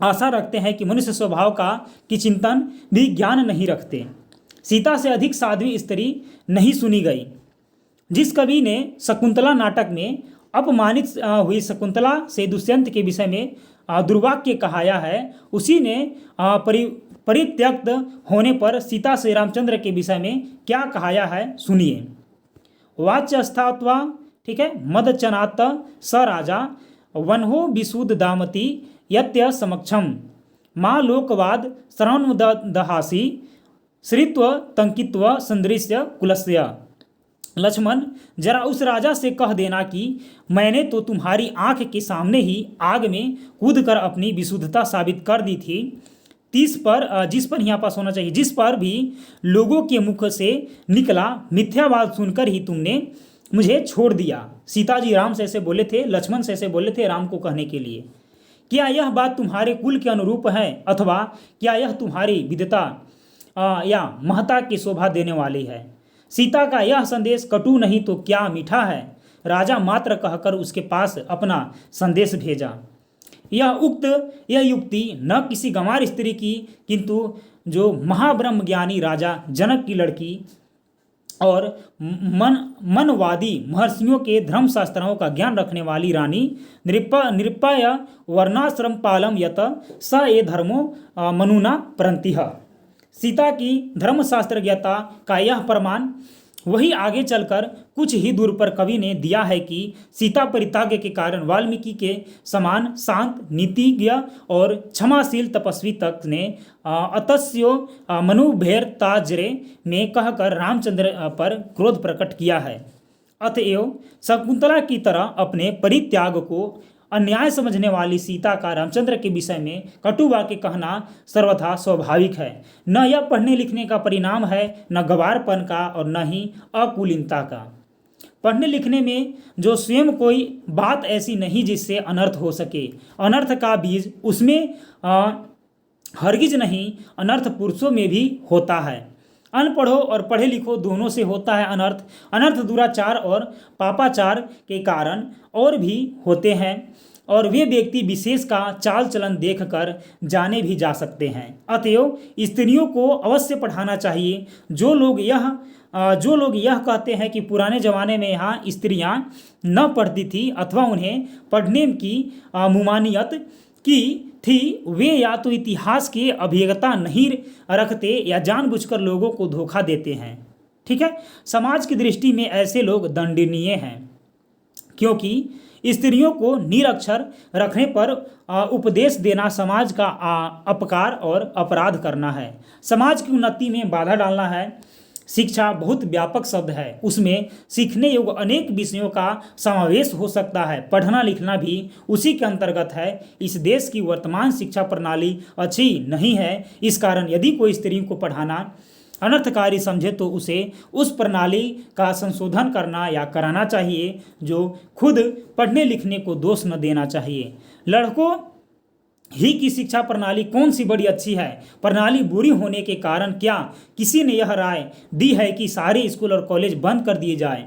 आशा रखते हैं कि मनुष्य स्वभाव की चिंतन भी ज्ञान नहीं रखते। सीता से अधिक साध्वी स्त्री नहीं सुनी गई। जिस कवि ने शकुंतला नाटक में अपमानित हुई शकुंतला से दुष्यंत के विषय में दुर्वाक्य कहाया है, उसी ने परित्यक्त होने पर सीता से रामचंद्र के विषय में क्या कहाया है, सुनिए। वाच्यस्थात्वा, ठीक है, मदचनात् स राजा वन्हो विशुद्ध दामती यत्य समक्षम माँ लोकवाद शरणदहासी श्रित्व तंकित्व संदृश्य कुलस्य। लक्ष्मण, जरा उस राजा से कह देना कि मैंने तो तुम्हारी आंख के सामने ही आग में कूदकर अपनी विशुद्धता साबित कर दी थी। जिस पर यहाँ पास होना चाहिए, जिस पर भी लोगों के मुख से निकला मिथ्यावाद सुनकर ही तुमने मुझे छोड़ दिया। सीता जी राम से ऐसे बोले थे, लक्ष्मण से ऐसे बोले थे राम को कहने के लिए। क्या यह बात तुम्हारे कुल के अनुरूप है, अथवा क्या यह तुम्हारी विद्वता या महता की शोभा देने वाली है? सीता का यह संदेश कटु नहीं तो क्या मीठा है? राजा मात्र कहकर उसके पास अपना संदेश भेजा। यह युक्ति न किसी गंवार स्त्री की, किंतु जो महाब्रह्म ज्ञानी राजा जनक की लड़की और मनवादी महर्षियों के धर्मशास्त्रों का ज्ञान रखने वाली रानी निरुपाय वर्णाश्रम पालम यत स ए धर्मो मनुना प्रंतिह। सीता की धर्मशास्त्र ज्ञता का यह प्रमाण वही आगे चलकर कुछ ही दूर पर कवि ने दिया है कि सीता परित्याग के कारण वाल्मीकि के समान शांत, नीतिज्ञ और क्षमाशील तपस्वी तक ने अतस्यो मनुभेरताजरे में कहकर रामचंद्र पर क्रोध प्रकट किया है। अतएव शकुंतला की तरह अपने परित्याग को अन्याय समझने वाली सीता का रामचंद्र के विषय में कटु वाक्य कहना सर्वथा स्वाभाविक है। न यह पढ़ने लिखने का परिणाम है, न गवारपन का और न ही अकुलीनता का। पढ़ने लिखने में जो स्वयं कोई बात ऐसी नहीं जिससे अनर्थ हो सके, अनर्थ का बीज उसमें हरगिज नहीं, अनर्थ पुरुषों में भी होता है। अनपढ़ो और पढ़े लिखो दोनों से होता है अनर्थ। अनर्थ दुराचार और पापाचार के कारण और भी होते हैं, और वे व्यक्ति विशेष का चाल चलन देखकर जाने भी जा सकते हैं। अतएव स्त्रियों को अवश्य पढ़ाना चाहिए। जो लोग यह कहते हैं कि पुराने ज़माने में यहाँ स्त्रियाँ न पढ़ती थी अथवा उन्हें पढ़ने की मुमानियत की थी, वे या तो इतिहास की अभिज्ञता नहीं रखते या जानबूझकर लोगों को धोखा देते हैं। ठीक है, समाज की दृष्टि में ऐसे लोग दंडनीय हैं, क्योंकि स्त्रियों को निरक्षर रखने पर उपदेश देना समाज का अपकार और अपराध करना है, समाज की उन्नति में बाधा डालना है। शिक्षा बहुत व्यापक शब्द है, उसमें सीखने योग्य अनेक विषयों का समावेश हो सकता है। पढ़ना लिखना भी उसी के अंतर्गत है। इस देश की वर्तमान शिक्षा प्रणाली अच्छी नहीं है। इस कारण यदि कोई स्त्री को पढ़ाना अनर्थकारी समझे तो उसे उस प्रणाली का संशोधन करना या कराना चाहिए। जो खुद पढ़ने लिखने को दोष न देना चाहिए। लड़कों ही की शिक्षा प्रणाली कौन सी बड़ी अच्छी है? प्रणाली बुरी होने के कारण क्या किसी ने यह राय दी है कि सारे स्कूल और कॉलेज बंद कर दिए जाएं?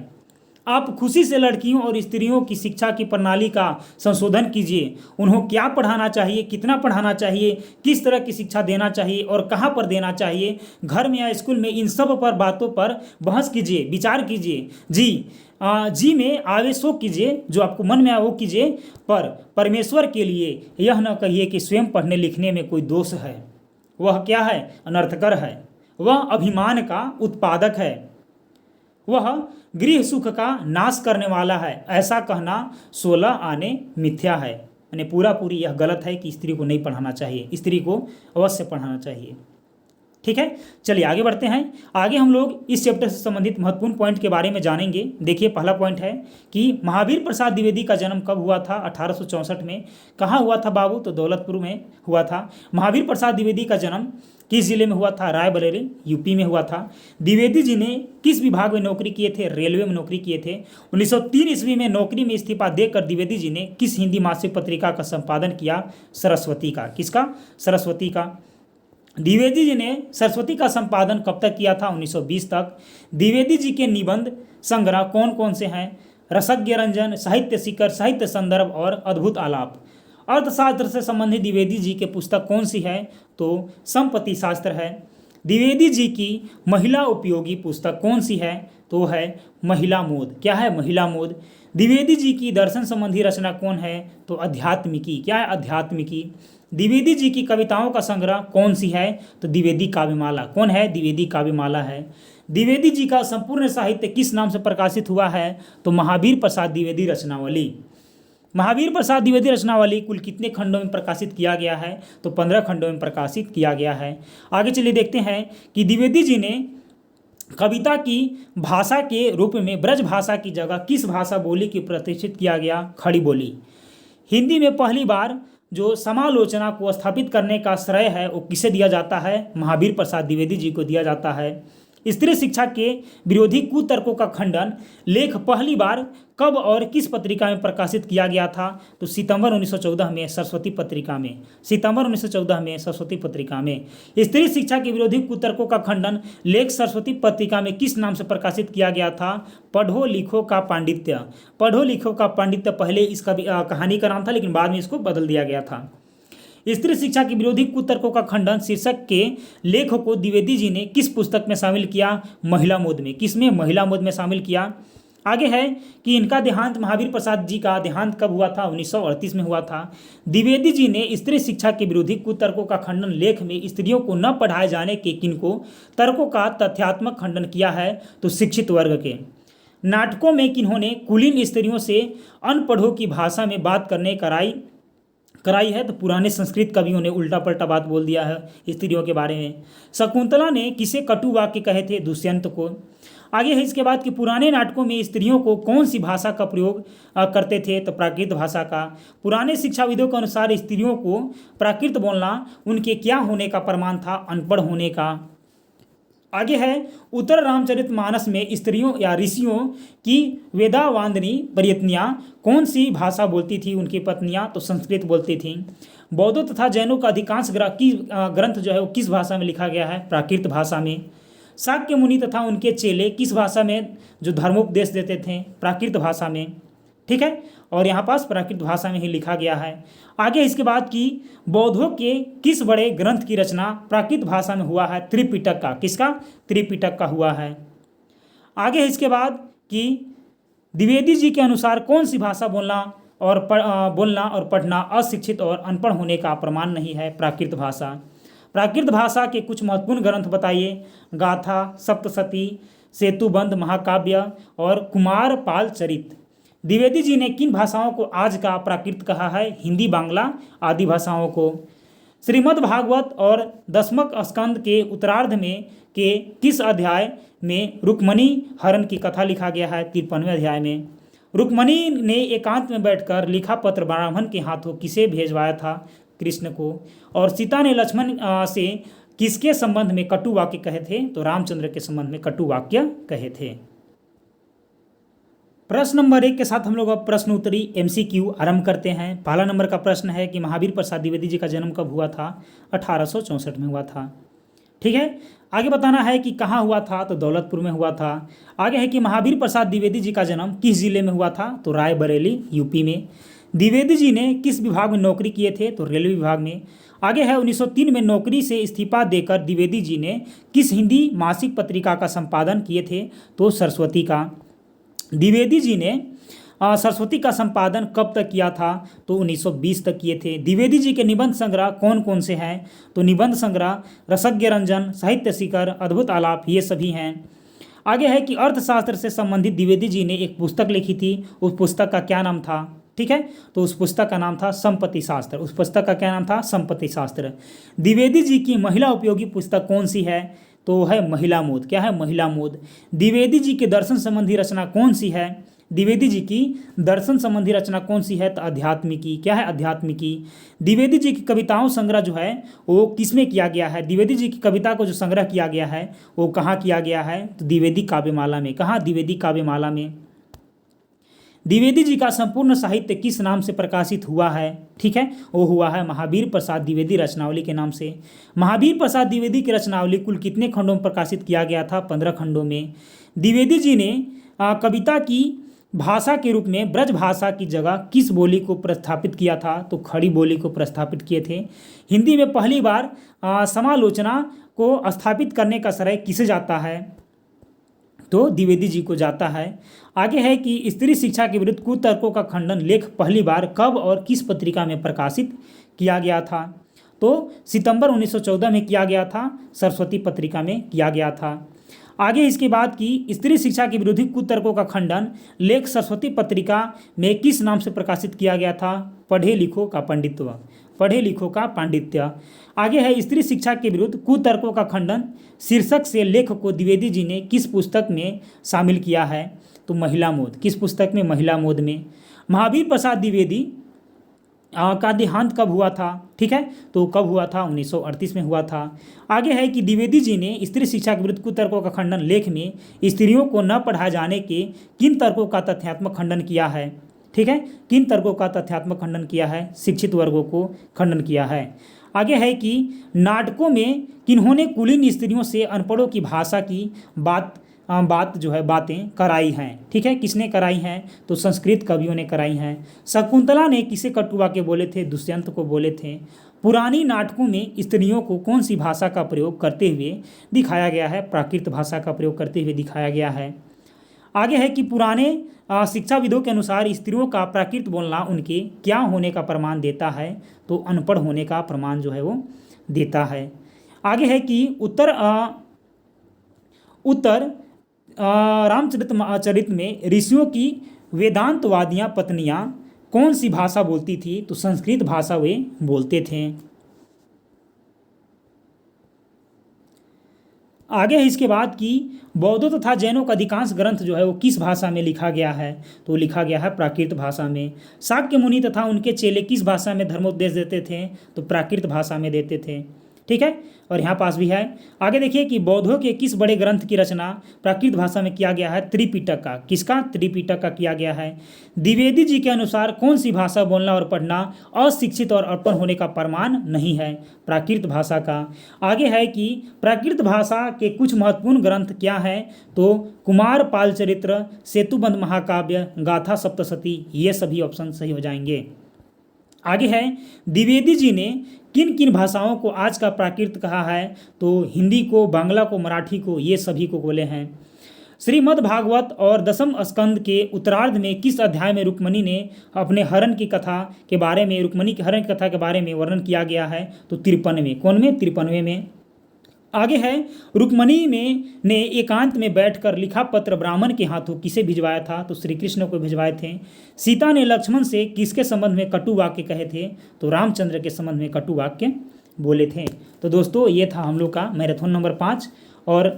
आप खुशी से लड़कियों और स्त्रियों की शिक्षा की प्रणाली का संशोधन कीजिए। उन्हें क्या पढ़ाना चाहिए, कितना पढ़ाना चाहिए, किस तरह की शिक्षा देना चाहिए और कहाँ पर देना चाहिए, घर में या स्कूल में, इन सब पर बातों पर बहस कीजिए, विचार कीजिए। जी में आवेश हो कीजिए, जो आपको मन में आए वो कीजिए, पर परमेश्वर के लिए यह न कहिए कि स्वयं पढ़ने लिखने में कोई दोष है। वह क्या है? अनर्थकर है। वह अभिमान का उत्पादक है। वह गृह सुख का नाश करने वाला है। ऐसा कहना 16 आने मिथ्या है। यानी पूरी यह गलत है कि स्त्री को नहीं पढ़ाना चाहिए। स्त्री को अवश्य पढ़ाना चाहिए। ठीक है, चलिए आगे बढ़ते हैं। आगे हम लोग इस चैप्टर से संबंधित महत्वपूर्ण पॉइंट के बारे में जानेंगे। देखिए, पहला पॉइंट है कि महावीर प्रसाद द्विवेदी का जन्म कब हुआ था? 1864 में। कहाँ हुआ था बाबू? तो दौलतपुर में हुआ था। महावीर प्रसाद द्विवेदी का जन्म किस जिले में हुआ था? रायबरेली, यूपी में हुआ था। द्विवेदी जी ने किस विभाग में नौकरी किए थे? रेलवे में नौकरी किए थे। 1903 ईस्वी में नौकरी में इस्तीफा देकर द्विवेदी जी ने किस हिंदी मासिक पत्रिका का संपादन किया? सरस्वती का। किसका? सरस्वती का। द्विवेदी जी ने सरस्वती का संपादन कब तक किया था? 1920 तक। द्विवेदी जी के निबंध संग्रह कौन कौन से हैं? रसज्ञ रंजन, साहित्य शिखर, साहित्य संदर्भ और अद्भुत आलाप। अर्थशास्त्र से संबंधित द्विवेदी जी के पुस्तक कौन सी है? तो संपत्ति शास्त्र है। द्विवेदी जी की महिला उपयोगी पुस्तक कौन सी है? तो है महिला मोद। क्या है? महिला मोद। द्विवेदी जी की दर्शन संबंधी रचना कौन है? तो अध्यात्मिकी। क्या है? अध्यात्मिकी। द्विवेदी जी की कविताओं का संग्रह कौन सी है? तो द्विवेदी काव्यमाला। कौन है? द्विवेदी काव्यमाला है। द्विवेदी जी का संपूर्ण साहित्य किस नाम से प्रकाशित हुआ है? तो महावीर प्रसाद द्विवेदी रचनावली। महावीर प्रसाद द्विवेदी रचनावली कुल कितने खंडों में प्रकाशित किया गया है? तो 15 खंडों में प्रकाशित किया गया है। आगे चलिए देखते हैं कि द्विवेदी जी ने कविता की भाषा के रूप में ब्रज भाषा की जगह किस भाषा बोली की प्रतिष्ठित किया गया? खड़ी बोली। हिंदी में पहली बार जो समालोचना को स्थापित करने का श्रेय है वो किसे दिया जाता है? महावीर प्रसाद द्विवेदी जी को दिया जाता है। स्त्री शिक्षा के विरोधी कुतर्कों का खंडन लेख पहली बार कब और किस पत्रिका में प्रकाशित किया गया था? तो सितंबर 1914 में सरस्वती पत्रिका में। सितंबर 1914 में सरस्वती पत्रिका में। स्त्री शिक्षा के विरोधी कुतर्कों का खंडन लेख सरस्वती पत्रिका में किस नाम से प्रकाशित किया गया था? पढ़ो लिखो का पांडित्य। पढ़ो लिखो का पांडित्य पहले इसका कहानी का नाम था, लेकिन बाद में इसको बदल दिया गया था। स्त्री शिक्षा के विरोधी कुतर्कों का खंडन शीर्षक के लेख को द्विवेदी जी ने किस पुस्तक में शामिल किया? महिला मोद में। किसमें? महिला मोद में शामिल किया। आगे है कि इनका देहांत, महावीर प्रसाद जी का देहांत कब हुआ था? 1938 में हुआ था। द्विवेदी जी ने स्त्री शिक्षा के विरोधी कुतर्कों का खंडन लेख में स्त्रियों को न पढ़ाए जाने के किनको तर्कों का तथ्यात्मक खंडन किया है? तो शिक्षित वर्ग के। नाटकों में किन्होंने कुलीन स्त्रियों से अनपढ़ों की भाषा में बात करने कराई है? तो पुराने संस्कृत कवियों ने उल्टा पलटा बात बोल दिया है स्त्रियों के बारे में। शकुंतला ने किसे कटु वाक्य कहे थे? दुष्यंत को। आगे है इसके बाद कि पुराने नाटकों में स्त्रियों को कौन सी भाषा का प्रयोग करते थे? तो प्राकृत भाषा का। पुराने शिक्षाविदों के अनुसार स्त्रियों को प्राकृत बोलना उनके क्या होने का प्रमाण था? अनपढ़ होने का। आगे है उत्तर रामचरितमानस में स्त्रियों या ऋषियों की वेदावांदनी प्रयत्नियाँ कौन सी भाषा बोलती थी? उनकी पत्नियाँ तो संस्कृत बोलती थीं। बौद्धों तथा जैनों का अधिकांश ग्रंथ जो है वो किस भाषा में लिखा गया है? प्राकृत भाषा में। शाक्य मुनि तथा उनके चेले किस भाषा में जो धर्मोपदेश देते थे? प्राकृत भाषा में। ठीक है, और यहाँ पास प्राकृत भाषा में ही लिखा गया है। आगे इसके बाद कि बौद्धों के किस बड़े ग्रंथ की रचना प्राकृत भाषा में हुआ है? त्रिपिटक का। किसका? त्रिपिटक का हुआ है। आगे इसके बाद कि द्विवेदी जी के अनुसार कौन सी भाषा बोलना और पढ़ना अशिक्षित और अनपढ़ होने का प्रमाण नहीं है? प्राकृत भाषा। प्राकृत भाषा के कुछ महत्वपूर्ण ग्रंथ बताइए। गाथा, सप्तशती, सेतुबंध महाकाव्य और कुमारपाल चरित। द्विवेदी जी ने किन भाषाओं को आज का प्राकृत कहा है? हिंदी, बांग्ला आदि भाषाओं को। श्रीमद् भागवत और दशमक स्कंद के उत्तरार्ध में के किस अध्याय में रुक्मणी हरण की कथा लिखा गया है? 53वें अध्याय में। रुक्मणी ने एकांत में बैठकर लिखा पत्र ब्राह्मण के हाथों किसे भेजवाया था? कृष्ण को। और सीता ने लक्ष्मण से किसके संबंध में कटु वाक्य कहे थे? तो रामचंद्र के संबंध में कटु वाक्य कहे थे। प्रश्न नंबर 1 के साथ हम लोग अब प्रश्न उत्तरी MCQ आरंभ करते हैं। पहला नंबर का प्रश्न है कि महावीर प्रसाद द्विवेदी जी का जन्म कब हुआ था? 1864 में हुआ था। ठीक है, आगे बताना है कि कहाँ हुआ था? तो दौलतपुर में हुआ था। आगे है कि महावीर प्रसाद द्विवेदी जी का जन्म किस जिले में हुआ था? तो रायबरेली यूपी में। द्विवेदी जी ने किस विभाग में नौकरी किए थे? तो रेलवे विभाग में। आगे है 1903 में नौकरी से इस्तीफा देकर द्विवेदी जी ने किस हिंदी मासिक पत्रिका का संपादन किए थे? तो सरस्वती का। द्विवेदी जी ने सरस्वती का संपादन कब तक किया था? तो 1920 तक किए थे। द्विवेदी जी के निबंध संग्रह कौन कौन से हैं? तो निबंध संग्रह रसज्ञ रंजन, साहित्य शिखर, अद्भुत आलाप, ये सभी हैं। आगे है कि अर्थशास्त्र से संबंधित द्विवेदी जी ने एक पुस्तक लिखी थी, उस पुस्तक का क्या नाम था? ठीक है, तो उस पुस्तक का नाम था संपत्ति शास्त्र। उस पुस्तक का क्या नाम था? संपत्ति शास्त्र। द्विवेदी जी की महिला उपयोगी पुस्तक कौन सी है? तो है महिला मोद। क्या है? महिला मोद। द्विवेदी जी के दर्शन संबंधी रचना कौन सी है? द्विवेदी जी की दर्शन संबंधी रचना कौन सी है? तो अध्यात्मिकी। क्या है? अध्यात्मिकी। द्विवेदी जी की कविताओं संग्रह जो है वो किसमें किया गया है? द्विवेदी जी की कविता को जो संग्रह किया गया है वो कहाँ किया गया है? तो द्विवेदी काव्यमाला में। कहाँ? द्विवेदी काव्यमाला में। द्विवेदी जी का संपूर्ण साहित्य किस नाम से प्रकाशित हुआ है? ठीक है, वो हुआ है महावीर प्रसाद द्विवेदी रचनावली के नाम से। महावीर प्रसाद द्विवेदी की रचनावली कुल कितने खंडों में प्रकाशित किया गया था? 15 खंडों में। द्विवेदी जी ने कविता की भाषा के रूप में ब्रज भाषा की जगह किस बोली को प्रस्थापित किया था? तो खड़ी बोली को प्रस्थापित किए थे। हिंदी में पहली बार समालोचना को स्थापित करने का श्रेय किसे जाता है? तो द्विवेदी जी को जाता है। आगे है कि स्त्री शिक्षा के विरुद्ध कुतर्कों का खंडन लेख पहली बार कब और किस पत्रिका में प्रकाशित किया गया था? तो सितंबर 1914 में किया गया था, सरस्वती पत्रिका में किया गया था। आगे इसके बाद की स्त्री शिक्षा के विरोधी कुतर्कों का खंडन लेख सरस्वती पत्रिका में किस नाम से प्रकाशित किया गया था? पढ़े लिखो का पंडित्व। पढ़े लिखों का पांडित्य। आगे है स्त्री शिक्षा के विरुद्ध कुतर्कों का खंडन शीर्षक से लेख को द्विवेदी जी ने किस पुस्तक में शामिल किया है? तो महिला मोद। किस पुस्तक में? महिला मोद में। महावीर प्रसाद द्विवेदी का देहांत कब हुआ था? ठीक है, तो कब हुआ था? 1938 में हुआ था। आगे है कि द्विवेदी जी ने स्त्री शिक्षा के विरुद्ध कुतर्कों का खंडन लेख में स्त्रियों को न पढ़ाए जाने के किन तर्कों का तथ्यात्मक खंडन किया है? ठीक है, किन तर्कों का तथ्यात्मक खंडन किया है? शिक्षित वर्गों को खंडन किया है। आगे है कि नाटकों में किन्होंने कुलीन स्त्रियों से अनपढ़ों की भाषा की बातें कराई हैं? ठीक है, किसने कराई हैं? तो संस्कृत कवियों ने कराई हैं। शकुंतला ने किसे कटु वाक्य बोले थे? दुष्यंत को बोले थे। पुरानी नाटकों में स्त्रियों को कौन सी भाषा का प्रयोग करते हुए दिखाया गया है? प्राकृत भाषा का प्रयोग करते हुए दिखाया गया है। आगे है कि पुराने शिक्षाविदों के अनुसार स्त्रियों का प्राकृत बोलना उनके क्या होने का प्रमाण देता है? तो अनपढ़ होने का प्रमाण जो है वो देता है। आगे है कि उत्तर रामचरित में ऋषियों की वेदांतवादियाँ पत्नियाँ कौन सी भाषा बोलती थी? तो संस्कृत भाषा वे बोलते थे। आगे है इसके बाद कि बौद्धों तथा जैनों का अधिकांश ग्रंथ जो है वो किस भाषा में लिखा गया है? तो लिखा गया है प्राकृत भाषा में। शाक्य मुनि तथा उनके चेले किस भाषा में धर्मोपदेश देते थे? तो प्राकृत भाषा में देते थे। ठीक है, और यहाँ पास भी है। आगे देखिए कि बौद्धों के किस बड़े ग्रंथ की रचना प्राकृत भाषा में किया गया है? त्रिपिटक का। किसका? त्रिपिटक का किया गया है। द्विवेदी जी के अनुसार कौन सी भाषा बोलना और पढ़ना अशिक्षित और अनपढ़ होने का प्रमाण नहीं है? प्राकृत भाषा का। आगे है कि प्राकृत भाषा के कुछ महत्वपूर्ण ग्रंथ क्या हैं? तो कुमार पाल चरित्र, सेतुबंध महाकाव्य, गाथा सप्तशती, ये सभी ऑप्शन सही हो जाएंगे। आगे है द्विवेदी जी ने किन किन भाषाओं को आज का प्राकृत कहा है? तो हिंदी को, बांग्ला को, मराठी को, ये सभी को बोले हैं। श्रीमद् भागवत और दसम स्कंद के उत्तरार्ध में किस अध्याय में रुक्मणी ने अपने हरण की कथा के बारे में, रुक्मणी की हरण की कथा के बारे में वर्णन किया गया है? तो 53वें। कौन में? 53वें में। आगे है रुक्मणी ने एकांत में बैठकर लिखा पत्र ब्राह्मण के हाथों किसे भिजवाया था? तो श्री कृष्ण को भिजवाए थे। सीता ने लक्ष्मण से किसके संबंध में कटु वाक्य कहे थे? तो रामचंद्र के संबंध में कटु वाक्य बोले थे। तो दोस्तों ये था हम लोग का मैराथन नंबर 5। और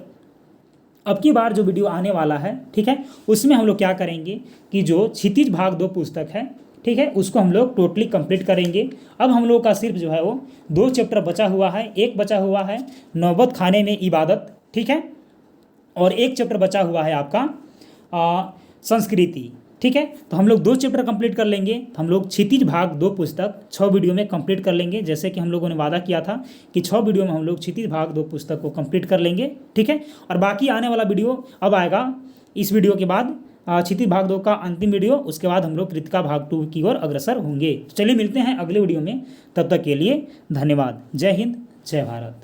अब की बार जो वीडियो आने वाला है, ठीक है, उसमें हम लोग क्या करेंगे कि जो क्षितिज भाग 2 पुस्तक है, ठीक है, उसको हम लोग टोटली कंप्लीट करेंगे। अब हम लोग का सिर्फ जो है वो 2 चैप्टर बचा हुआ है। एक बचा हुआ है नौबत खाने में इबादत, ठीक है, और एक चैप्टर बचा हुआ है आपका संस्कृति। ठीक है, तो हम लोग 2 चैप्टर कंप्लीट कर लेंगे। तो हम लोग क्षितिज भाग 2 पुस्तक 6 वीडियो में कंप्लीट कर लेंगे, जैसे कि हम लोगों ने वादा किया था कि 6 वीडियो में हम लोग क्षितिज भाग 2 पुस्तक को कंप्लीट कर लेंगे। ठीक है, और बाकी आने वाला वीडियो अब आएगा इस वीडियो के बाद, क्षितिज भाग 2 का अंतिम वीडियो। उसके बाद हम लोग कृतिका भाग 2 की ओर अग्रसर होंगे। चलिए मिलते हैं अगले वीडियो में, तब तक के लिए धन्यवाद। जय हिंद, जय भारत।